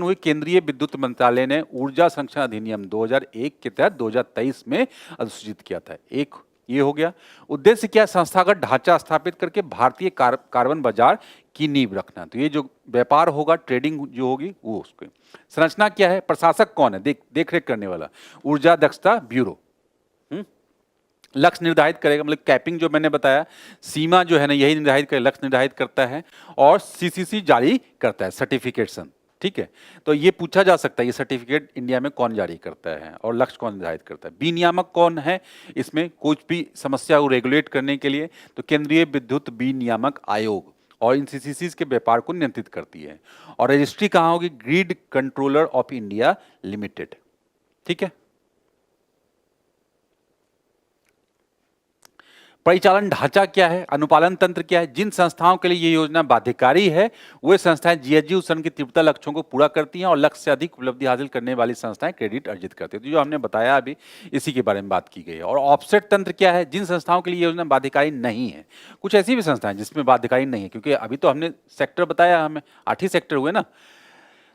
हुई? केंद्रीय विद्युत मंत्रालय ने ऊर्जा संरक्षण अधिनियम 2001 के तहत 2023 में अधिसूचित किया था। एक ये हो गया। उद्देश्य क्या? संस्थागत ढांचा स्थापित करके भारतीय कार्बन बाजार की नींव रखना। तो ये जो व्यापार होगा, ट्रेडिंग जो होगी, वो उसके संरचना क्या है? प्रशासक कौन है? देख रेख करने वाला ऊर्जा दक्षता ब्यूरो। लक्ष्य निर्धारित करेगा, मतलब कैपिंग जो मैंने बताया, सीमा जो है ना, यही निर्धारित कर, लक्ष्य निर्धारित करता है और सीसीसी जारी करता है, सर्टिफिकेशन। ठीक है, तो ये पूछा जा सकता है, ये सर्टिफिकेट इंडिया में कौन जारी करता है और लक्ष्य कौन निर्धारित करता है? विनियामक कौन है इसमें कुछ भी समस्या को रेगुलेट करने के लिए? तो केंद्रीय विद्युत विनियामक आयोग, और इन सीसीसी के व्यापार को नियंत्रित करती है। और रजिस्ट्री कहाँ होगी? Grid controller of India limited. ठीक है, परिचालन ढांचा क्या है? अनुपालन तंत्र क्या है? जिन संस्थाओं के लिए ये योजना बाध्यकारी है, वे संस्थाएं जीएचजी उत्सर्जन की तीव्रता लक्ष्यों को पूरा करती हैं और लक्ष्य से अधिक उपलब्धि हासिल करने वाली संस्थाएं क्रेडिट अर्जित करती हैं। तो जो हमने बताया अभी, इसी के बारे में बात की गई है। और ऑफसेट तंत्र क्या है? जिन संस्थाओं के लिए योजना बाध्यकारी नहीं है, कुछ ऐसी भी संस्थाएं जिसमें बाध्यकारी नहीं है, क्योंकि अभी तो हमने सेक्टर बताया, हमें 8 ही सेक्टर हुए ना,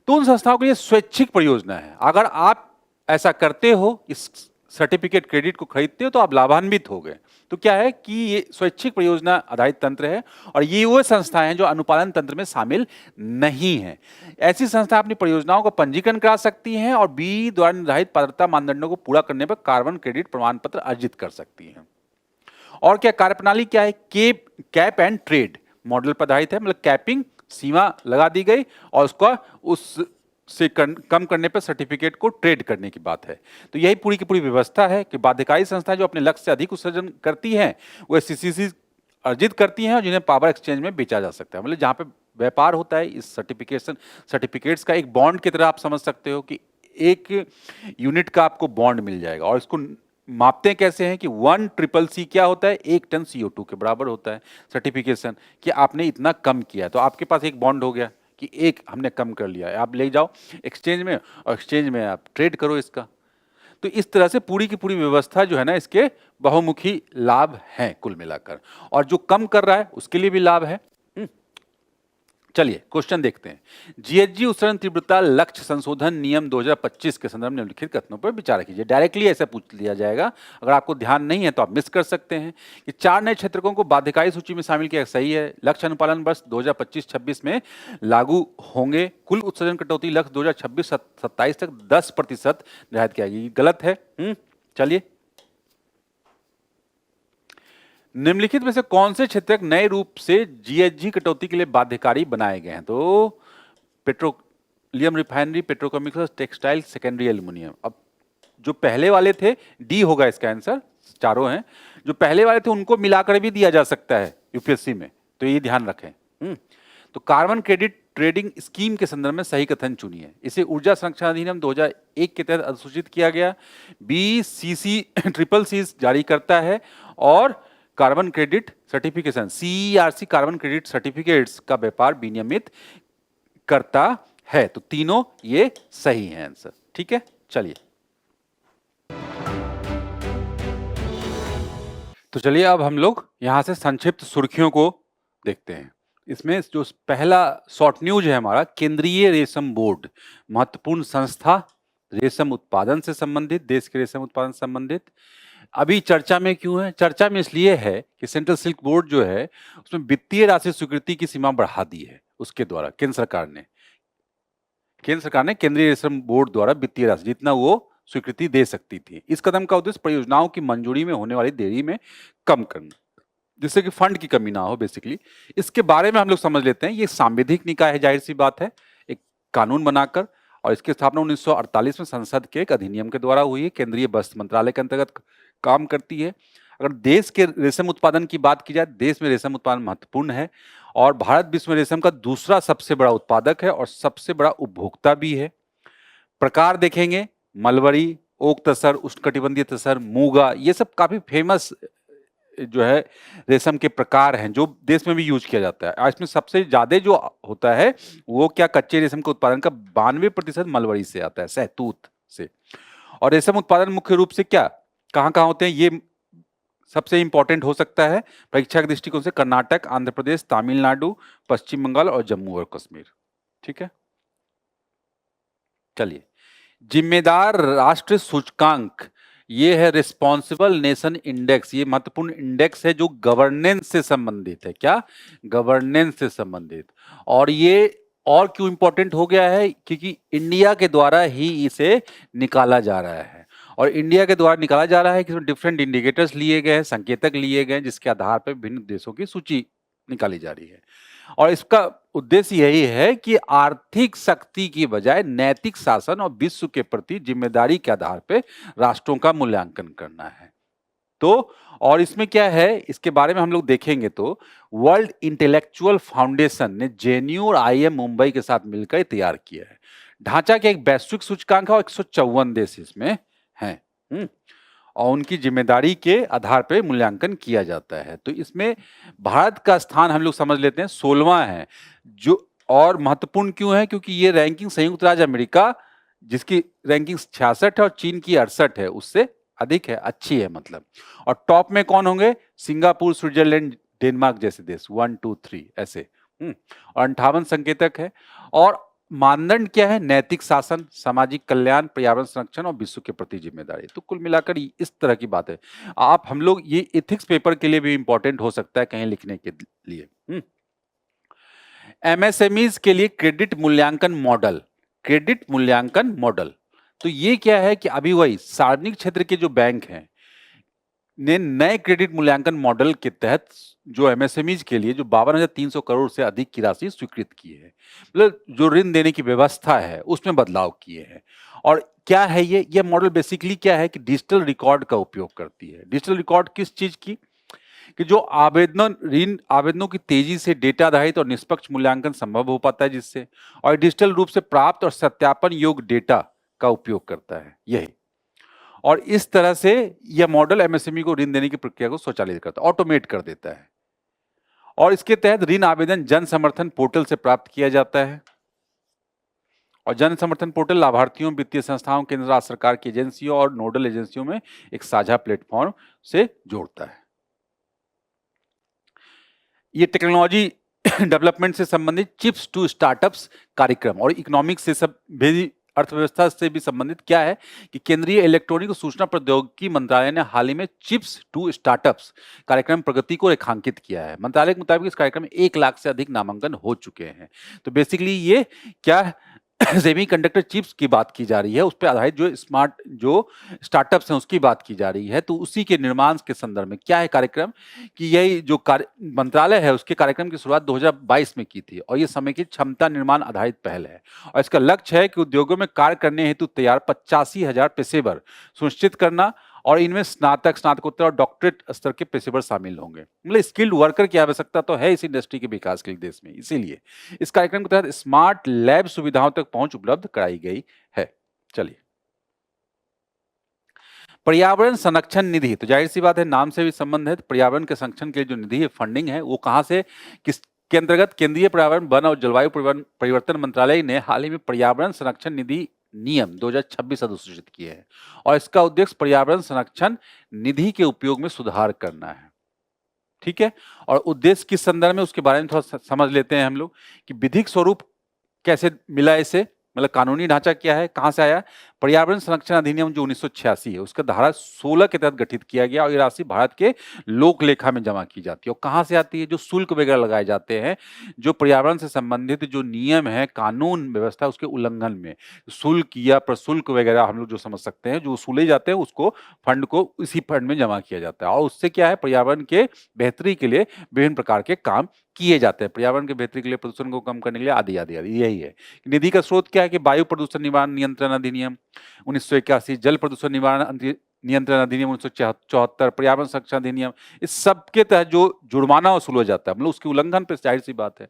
तो उन संस्थाओं के लिए स्वैच्छिक परियोजना है। अगर आप ऐसा करते हो, इस सर्टिफिकेट क्रेडिट को खरीदते हो, तो आप लाभान्वित हो गए। तो क्या है कि ये स्वैच्छिक परियोजना आधारित तंत्र है और ये वो संस्थाएं हैं जो अनुपालन तंत्र में शामिल नहीं है। ऐसी संस्था अपनी परियोजनाओं का पंजीकरण करा सकती हैं और बी द्वारा निर्धारित पात्रता मानदंडों को पूरा करने पर कार्बन क्रेडिट प्रमाण पत्र अर्जित कर सकती हैं। और क्या कार्यप्रणाली क्या है? कैप एंड ट्रेड मॉडल पर आधारित है, मतलब कैपिंग, सीमा लगा दी गई और उसका उससे कम करने पर सर्टिफिकेट को ट्रेड करने की बात है। तो यही पूरी की पूरी व्यवस्था है कि बाध्यकारी संस्थाएं जो अपने लक्ष्य से अधिक उत्सर्जन करती हैं, वो सीसीसी अर्जित करती हैं और जिन्हें पावर एक्सचेंज में बेचा जा सकता है। मतलब जहाँ पे व्यापार होता है, इस सर्टिफिकेट्स का एक बॉन्ड की तरह आप समझ सकते हो कि एक यूनिट का आपको बॉन्ड मिल जाएगा। और इसको मापते हैं कैसे हैं कि 1CCC क्या होता है? 1 टन CO2 के बराबर होता है सर्टिफिकेशन, कि आपने इतना कम किया। तो आपके पास एक बॉन्ड हो गया कि एक हमने कम कर लिया है, आप ले जाओ एक्सचेंज में और एक्सचेंज में आप ट्रेड करो इसका। तो इस तरह से पूरी की पूरी व्यवस्था जो है ना, इसके बहुमुखी लाभ हैं कुल मिलाकर, और जो कम कर रहा है उसके लिए भी लाभ है। चलिए क्वेश्चन देखते हैं। जीएचजी उत्सर्जन तीव्रता लक्ष्य संशोधन नियम 2025 के संदर्भ में निम्नलिखित कथनों पर विचार कीजिए। डायरेक्टली ऐसे पूछ लिया जाएगा, अगर आपको ध्यान नहीं है तो आप मिस कर सकते हैं। कि 4 नए क्षेत्रकों को बाध्यकारी सूची में शामिल किया सही है। लक्ष्य अनुपालन वर्ष 2025-26 में लागू होंगे। कुल उत्सर्जन कटौती लक्ष्य 2026-27 तक 10% निर्धारित किया गया, गलत है। चलिए, निम्नलिखित में से कौन से क्षेत्रक नए रूप से जीएचजी कटौती के लिए बाध्यकारी बनाए गए हैं? तो petroleum refinery, petrochemicals, textile, secondary aluminium. अब जो पहले वाले थे, डी होगा इसका आंसर, चारों हैं। जो पहले वाले थे उनको मिलाकर भी दिया जा सकता है यूपीएससी में, तो ये ध्यान रखें। तो कार्बन क्रेडिट ट्रेडिंग स्कीम के संदर्भ में सही कथन चुनिए। इसे ऊर्जा संरक्षण अधिनियम 2001 के तहत अधिसूचित किया गया। BCC जारी करता है और carbon credit certification CERC carbon credit certificates का व्यापार विनियमित करता है। तो तीनों ये सही है आंसर। ठीक है, चलिए। तो चलिए अब हम लोग यहां से संक्षिप्त सुर्खियों को देखते हैं। इसमें जो पहला शॉर्ट न्यूज है हमारा, केंद्रीय रेशम बोर्ड महत्वपूर्ण संस्था, रेशम उत्पादन से संबंधित, देश के रेशम उत्पादन से संबंधित। अभी चर्चा में क्यों है? चर्चा में इसलिए है कि सेंट्रल सिल्क बोर्ड जो है उसमें वित्तीय राशि स्वीकृति की सीमा बढ़ा दी है उसके द्वारा, केंद्र सरकार ने केंद्रीय रेशम बोर्ड द्वारा वित्तीय राशि जितना वो स्वीकृति दे सकती थी। इस कदम का उद्देश्य परियोजनाओं की मंजूरी में होने वाली देरी में कम करना, जिससे कि फंड की कमी ना हो बेसिकली। इसके बारे में हम लोग समझ लेते हैं। ये सांविधिक निकाय है, जाहिर सी बात है, एक कानून बनाकर, और इसकी स्थापना 1948 में संसद के एक अधिनियम के द्वारा हुई है। केंद्रीय वस्त्र मंत्रालय के अंतर्गत काम करती है। अगर देश के रेशम उत्पादन की बात की जाए, देश में रेशम उत्पादन महत्वपूर्ण है और भारत विश्व में रेशम का दूसरा सबसे बड़ा उत्पादक है और सबसे बड़ा उपभोक्ता भी है। प्रकार देखेंगे, मलबरी, ओक तसर, उष्णकटिबंधीय तसर, मूंगा, ये सब काफी फेमस जो है रेशम के प्रकार हैं जो देश में भी यूज किया जाता है। इसमें सबसे ज्यादा जो होता है वो क्या, कच्चे रेशम के उत्पादन का 92% मलबरी से आता है, सहतूत से। और रेशम उत्पादन मुख्य रूप से क्या, कहाँ कहाँ होते हैं, ये सबसे इंपॉर्टेंट हो सकता है परीक्षा के दृष्टिकोण से, कर्नाटक, आंध्र प्रदेश, तमिलनाडु, पश्चिम बंगाल और जम्मू और कश्मीर। ठीक है, चलिए, जिम्मेदार राष्ट्र सूचकांक, ये है रिस्पॉन्सिबल नेशन इंडेक्स। ये महत्वपूर्ण इंडेक्स है जो गवर्नेंस से संबंधित है। क्या, गवर्नेंस से संबंधित। और ये और क्यों इंपॉर्टेंट हो गया है, क्योंकि इंडिया के द्वारा ही इसे निकाला जा रहा है। और इंडिया के द्वारा निकाला जा रहा है कि इसमें डिफरेंट इंडिकेटर्स लिए गए हैं, संकेतक लिए गए हैं, जिसके आधार पर विभिन्न देशों की सूची निकाली जा रही है। और इसका उद्देश्य यही है कि आर्थिक शक्ति की बजाय नैतिक शासन और विश्व के प्रति जिम्मेदारी के आधार पर राष्ट्रों का मूल्यांकन करना है। तो और इसमें क्या है, इसके बारे में हम लोग देखेंगे तो वर्ल्ड इंटेलेक्चुअल फाउंडेशन ने जेएनयू और आईएम मुंबई के साथ मिलकर तैयार किया है। ढांचा के एक वैश्विक सूचकांक है और 154 देश इसमें हैं। और उनकी जिम्मेदारी के आधार पर मूल्यांकन किया जाता है। तो इसमें भारत का स्थान हम लोग समझ लेते हैं 16वां है। जो और महत्वपूर्ण क्यों है, क्योंकि ये रैंकिंग संयुक्त राज्य अमेरिका, जिसकी रैंकिंग 66 है, और चीन की 68 है, उससे अधिक है, अच्छी है मतलब। और टॉप में कौन होंगे, सिंगापुर, स्विट्जरलैंड, डेनमार्क जैसे देश, 1 2 3 ऐसे। और 58 संकेतक है। और मानदंड क्या है, नैतिक शासन, सामाजिक कल्याण, पर्यावरण संरक्षण और विश्व के प्रति जिम्मेदारी। तो कुल मिलाकर इस तरह की बात है। आप हम लोग ये एथिक्स पेपर के लिए भी इंपॉर्टेंट हो सकता है कहीं लिखने के लिए। एमएसएमईज के लिए क्रेडिट मूल्यांकन मॉडल, क्रेडिट मूल्यांकन मॉडल। तो ये क्या है कि अभी वही सार्वजनिक क्षेत्र के जो बैंक हैं ने नए क्रेडिट मूल्यांकन मॉडल के तहत जो एमएसएमईज के लिए जो 52,300 करोड़ से अधिक की राशि स्वीकृत की है, मतलब जो ऋण देने की व्यवस्था है उसमें बदलाव किए हैं। और क्या है ये मॉडल बेसिकली क्या है कि डिजिटल रिकॉर्ड का उपयोग करती है। डिजिटल रिकॉर्ड किस चीज की, कि जो ऋण आवेदनों की तेजी से डेटा आधारित और निष्पक्ष मूल्यांकन संभव हो पाता है जिससे, और डिजिटल रूप से प्राप्त और सत्यापन योग्य डेटा का उपयोग करता है यही। और इस तरह से यह मॉडल एमएसएमई को ऋण देने की प्रक्रिया को स्वचालित करता है, ऑटोमेट कर देता है। और इसके तहत ऋण आवेदन जन समर्थन पोर्टल से प्राप्त किया जाता है। और जन समर्थन पोर्टल लाभार्थियों, वित्तीय संस्थाओं, केंद्र राज्य सरकार की एजेंसियों और नोडल एजेंसियों में एक साझा प्लेटफॉर्म से जोड़ता है। ये टेक्नोलॉजी डेवलपमेंट से संबंधित चिप्स टू स्टार्टअप्स कार्यक्रम और इकोनॉमिक्स से सब भी, अर्थव्यवस्था से भी संबंधित क्या है कि केंद्रीय इलेक्ट्रॉनिक और सूचना प्रौद्योगिकी मंत्रालय ने हाल ही में चिप्स टू स्टार्टअप्स कार्यक्रम प्रगति को रेखांकित किया है। मंत्रालय के मुताबिक इस कार्यक्रम में 1 लाख से अधिक नामांकन हो चुके हैं। तो बेसिकली ये क्या सेमीकंडक्टर चिप्स की बात की जा रही है, उस पर आधारित जो स्मार्ट जो स्टार्टअप्स हैं उसकी बात की जा रही है। तो उसी के निर्माण के संदर्भ में क्या है कार्यक्रम कि यही जो मंत्रालय है उसके कार्यक्रम की शुरुआत 2022 में की थी और ये समेकित क्षमता निर्माण आधारित पहल है। और इसका लक्ष्य है कि उद्योगों में कार्य करने हेतु तैयार 85,000 पेशेवर सुनिश्चित करना, और इनमें स्नातक, स्नातकोत्तर और डॉक्टरेट स्तर के पेशेवर शामिल होंगे। मतलब स्किल्ड वर्कर की आवश्यकता तो है इस इंडस्ट्री के विकास के लिए देश में। इसीलिए इस कार्यक्रम के तहत स्मार्ट लैब सुविधाओं तक पहुंच उपलब्ध कराई गई है। चलिए, पर्यावरण संरक्षण निधि, तो जाहिर सी बात है नाम से भी संबंध है। पर्यावरण के संरक्षण के लिए जो निधि है, फंडिंग है, वो कहां से, किसके अंतर्गत, केंद्रीय पर्यावरण, वन और जलवायु परिवर्तन मंत्रालय ने हाल ही में पर्यावरण संरक्षण निधि नियम 2026 अधिसूचित किए हैं। और इसका उद्देश्य पर्यावरण संरक्षण निधि के उपयोग में सुधार करना है। ठीक है, और उद्देश्य किस संदर्भ में उसके बारे में थोड़ा समझ लेते हैं हम लोग कि विधिक स्वरूप कैसे मिला इसे, मतलब कानूनी ढांचा क्या है, कहां से आया। पर्यावरण संरक्षण अधिनियम जो 1986 है उसका धारा 16 के तहत गठित किया गया और ये राशि भारत के लोक लेखा में जमा की जाती है। और कहाँ से आती है? जो शुल्क वगैरह लगाए जाते हैं, जो पर्यावरण से संबंधित जो नियम है, कानून व्यवस्था, उसके उल्लंघन में शुल्क या प्रशुल्क वगैरह हम लोग जो समझ सकते हैं, जो वसूले जाते हैं, उसको फंड को इसी फंड में जमा किया जाता है और उससे क्या है, पर्यावरण के बेहतरी के लिए विभिन्न प्रकार के काम किए जाते हैं। पर्यावरण के बेहतरी के लिए, प्रदूषण को कम करने के लिए आदि आदि आदि, यही है। निधि का स्रोत क्या है कि वायु प्रदूषण निवारण नियंत्रण अधिनियम 1981, जल प्रदूषण निवारण नियंत्रण अधिनियम 1974, पर्यावरण संरक्षण अधिनियम, इस सब के तहत जो जुर्माना वसूला जाता है, मतलब उसके उल्लंघन पर जाहिर सी बात है।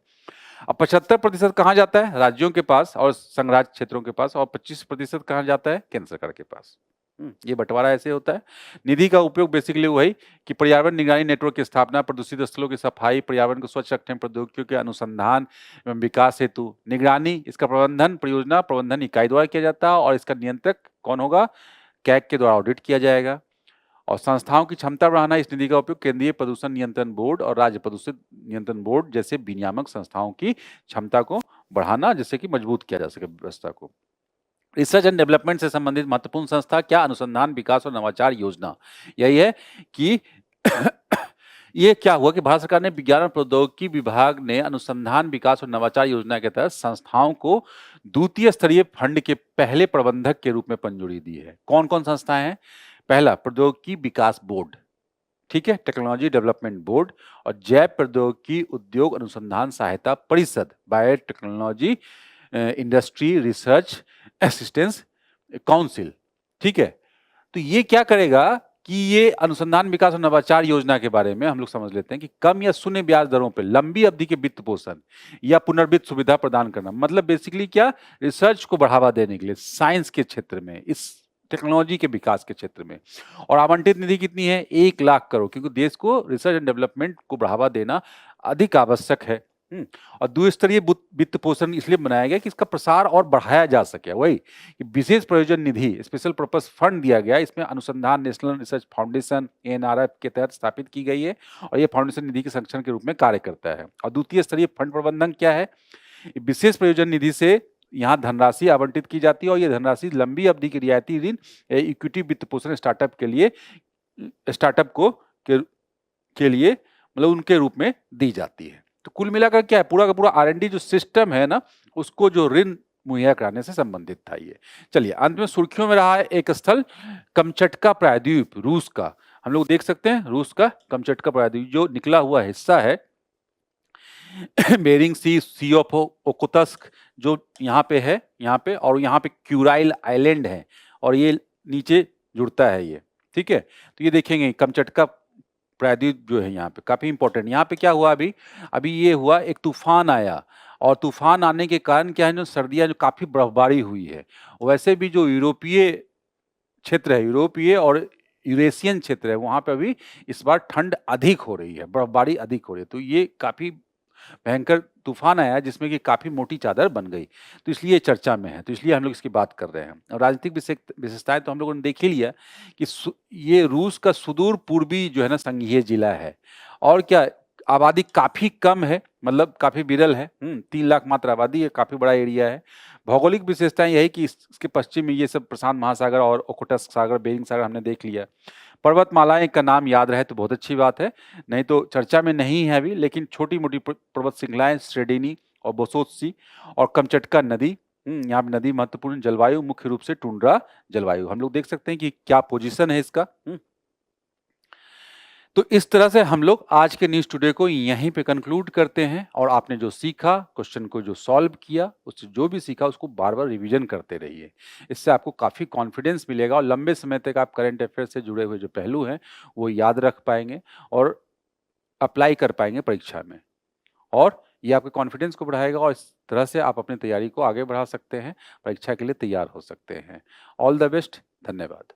अब 75% कहाँ जाता है? राज्यों के पास और संघ राज्य क्षेत्रों के पास, और 25% कहाँ जाता है? केंद्र सरकार के पास। ये बंटवारा ऐसे होता है। निधि का उपयोग बेसिकली वही कि पर्यावरण निगरानी नेटवर्क की स्थापना, प्रदूषित स्थलों की सफाई, पर्यावरण को स्वच्छ रखने, प्रौद्योगिकियों के अनुसंधान एवं विकास हेतु, निगरानी, इसका प्रबंधन परियोजना प्रबंधन इकाई द्वारा किया जाता है और इसका नियंत्रक कौन होगा? कैग के द्वारा ऑडिट किया जाएगा। और संस्थाओं की क्षमता बढ़ाना, इस निधि का उपयोग केंद्रीय प्रदूषण नियंत्रण बोर्ड और राज्य प्रदूषण नियंत्रण बोर्ड जैसे विनियामक संस्थाओं की क्षमता को बढ़ाना, जिससे कि मजबूत किया जा सके व्यवस्था को। रिसर्च एंड डेवलपमेंट से संबंधित महत्वपूर्ण संस्था क्या? अनुसंधान, विकास और नवाचार योजना। यही है कि ये क्या हुआ कि भारत सरकार ने विज्ञान और प्रौद्योगिकी विभाग ने अनुसंधान, विकास और नवाचार योजना के तहत संस्थाओं को द्वितीय स्तरीय फंड के पहले प्रबंधक के रूप में मंजूरी दी है। कौन कौन संस्थाएं हैं? पहला, प्रौद्योगिकी विकास बोर्ड, ठीक है, टेक्नोलॉजी डेवलपमेंट बोर्ड, और जैव प्रौद्योगिकी उद्योग अनुसंधान सहायता परिषद, biotechnology industry research assistance council, ठीक है। तो ये क्या करेगा कि ये अनुसंधान, विकास और नवाचार योजना के बारे में हम लोग समझ लेते हैं कि कम या शून्य ब्याज दरों पर लंबी अवधि के वित्त पोषण या पुनर्वित्त सुविधा प्रदान करना। मतलब बेसिकली क्या? रिसर्च को बढ़ावा देने के लिए साइंस के क्षेत्र में, इस टेक्नोलॉजी के विकास के क्षेत्र में। और आवंटित निधि कितनी है? 1 लाख करोड़, क्योंकि देश को रिसर्च एंड डेवलपमेंट को बढ़ावा देना अधिक आवश्यक है। और द्विस्तरीय वित्त पोषण इसलिए बनाया गया कि इसका प्रसार और बढ़ाया जा सके। वही विशेष प्रयोजन निधि, स्पेशल पर्पस फंड दिया गया, इसमें अनुसंधान नेशनल रिसर्च फाउंडेशन एनआरएफ के तहत स्थापित की गई है और यह फाउंडेशन निधि के संरक्षण के रूप में कार्य करता है। और द्वितीय स्तरीय फंड प्रबंधन क्या है? विशेष प्रयोजन निधि से यहाँ धनराशि आवंटित की जाती है और यह धनराशि लंबी अवधि की रियायती ऋण, इक्विटी वित्त पोषण स्टार्टअप के लिए, स्टार्टअप को के लिए मतलब उनके रूप में दी जाती है। तो कुल मिलाकर क्या है? पूरा का पूरा R&D जो सिस्टम है ना, उसको जो ऋण मुहैया कराने से संबंधित था ये। चलिए, अंत में सुर्खियों में रहा है एक स्थल, कमचटका प्रायद्वीप, रूस का। हम लोग देख सकते हैं रूस का कमचटका प्रायद्वीप जो निकला हुआ हिस्सा है बेरिंग सी ऑफ ओकोतस्क जो यहाँ पे है, यहाँ पे, और यहाँ पे क्यूराइल आइलैंड है और ये नीचे जुड़ता है ये, ठीक है। तो ये देखेंगे कमचटका प्रायद्वीप जो है यहाँ पे काफी इंपॉर्टेंट। यहाँ पे क्या हुआ? अभी ये हुआ, एक तूफान आया और तूफान आने के कारण क्या है, जो सर्दियाँ, जो काफी बर्फबारी हुई है। वैसे भी जो यूरोपीय क्षेत्र है, यूरोपीय और यूरेशियन क्षेत्र है, वहाँ पे अभी इस बार ठंड अधिक हो रही है, बर्फबारी अधिक हो रही है। तो ये काफी भयंकर तूफान आया जिसमें कि काफी मोटी चादर बन गई, तो इसलिए चर्चा में है, तो इसलिए हम लोग इसकी बात कर रहे हैं। और राजनीतिक विशेषताएं तो हम लोगों ने देख ही लिया कि ये रूस का सुदूर पूर्वी जो है ना संघीय जिला है, और क्या आबादी काफी कम है, मतलब काफी विरल है। 3 लाख मात्र आबादी है, काफी बड़ा एरिया है। भौगोलिक विशेषताएं यही कि इसके पश्चिम में ये सब प्रशांत महासागर और ओखोटस्क सागर, बेरिंग सागर हमने देख लिया। पर्वतमालाएं का नाम याद रहे तो बहुत अच्छी बात है, नहीं तो चर्चा में नहीं है अभी, लेकिन छोटी मोटी पर्वत श्रृंखलाएं, श्रेडिनी और बोसोत्सी और कमचटका नदी, यहाँ पे नदी महत्वपूर्ण। जलवायु मुख्य रूप से टुंड्रा जलवायु, हम लोग देख सकते हैं कि क्या पोजीशन है इसका। तो इस तरह से हम लोग आज के न्यूज़ टुडे को यहीं पे कंक्लूड करते हैं। और आपने जो सीखा, क्वेश्चन को जो सॉल्व किया, उससे जो भी सीखा उसको बार बार रिवीजन करते रहिए। इससे आपको काफ़ी कॉन्फिडेंस मिलेगा और लंबे समय तक आप करंट अफेयर से जुड़े हुए जो पहलू हैं वो याद रख पाएंगे और अप्लाई कर पाएंगे परीक्षा में। और ये आपके कॉन्फिडेंस को बढ़ाएगा और इस तरह से आप अपनी तैयारी को आगे बढ़ा सकते हैं, परीक्षा के लिए तैयार हो सकते हैं। ऑल द बेस्ट, धन्यवाद।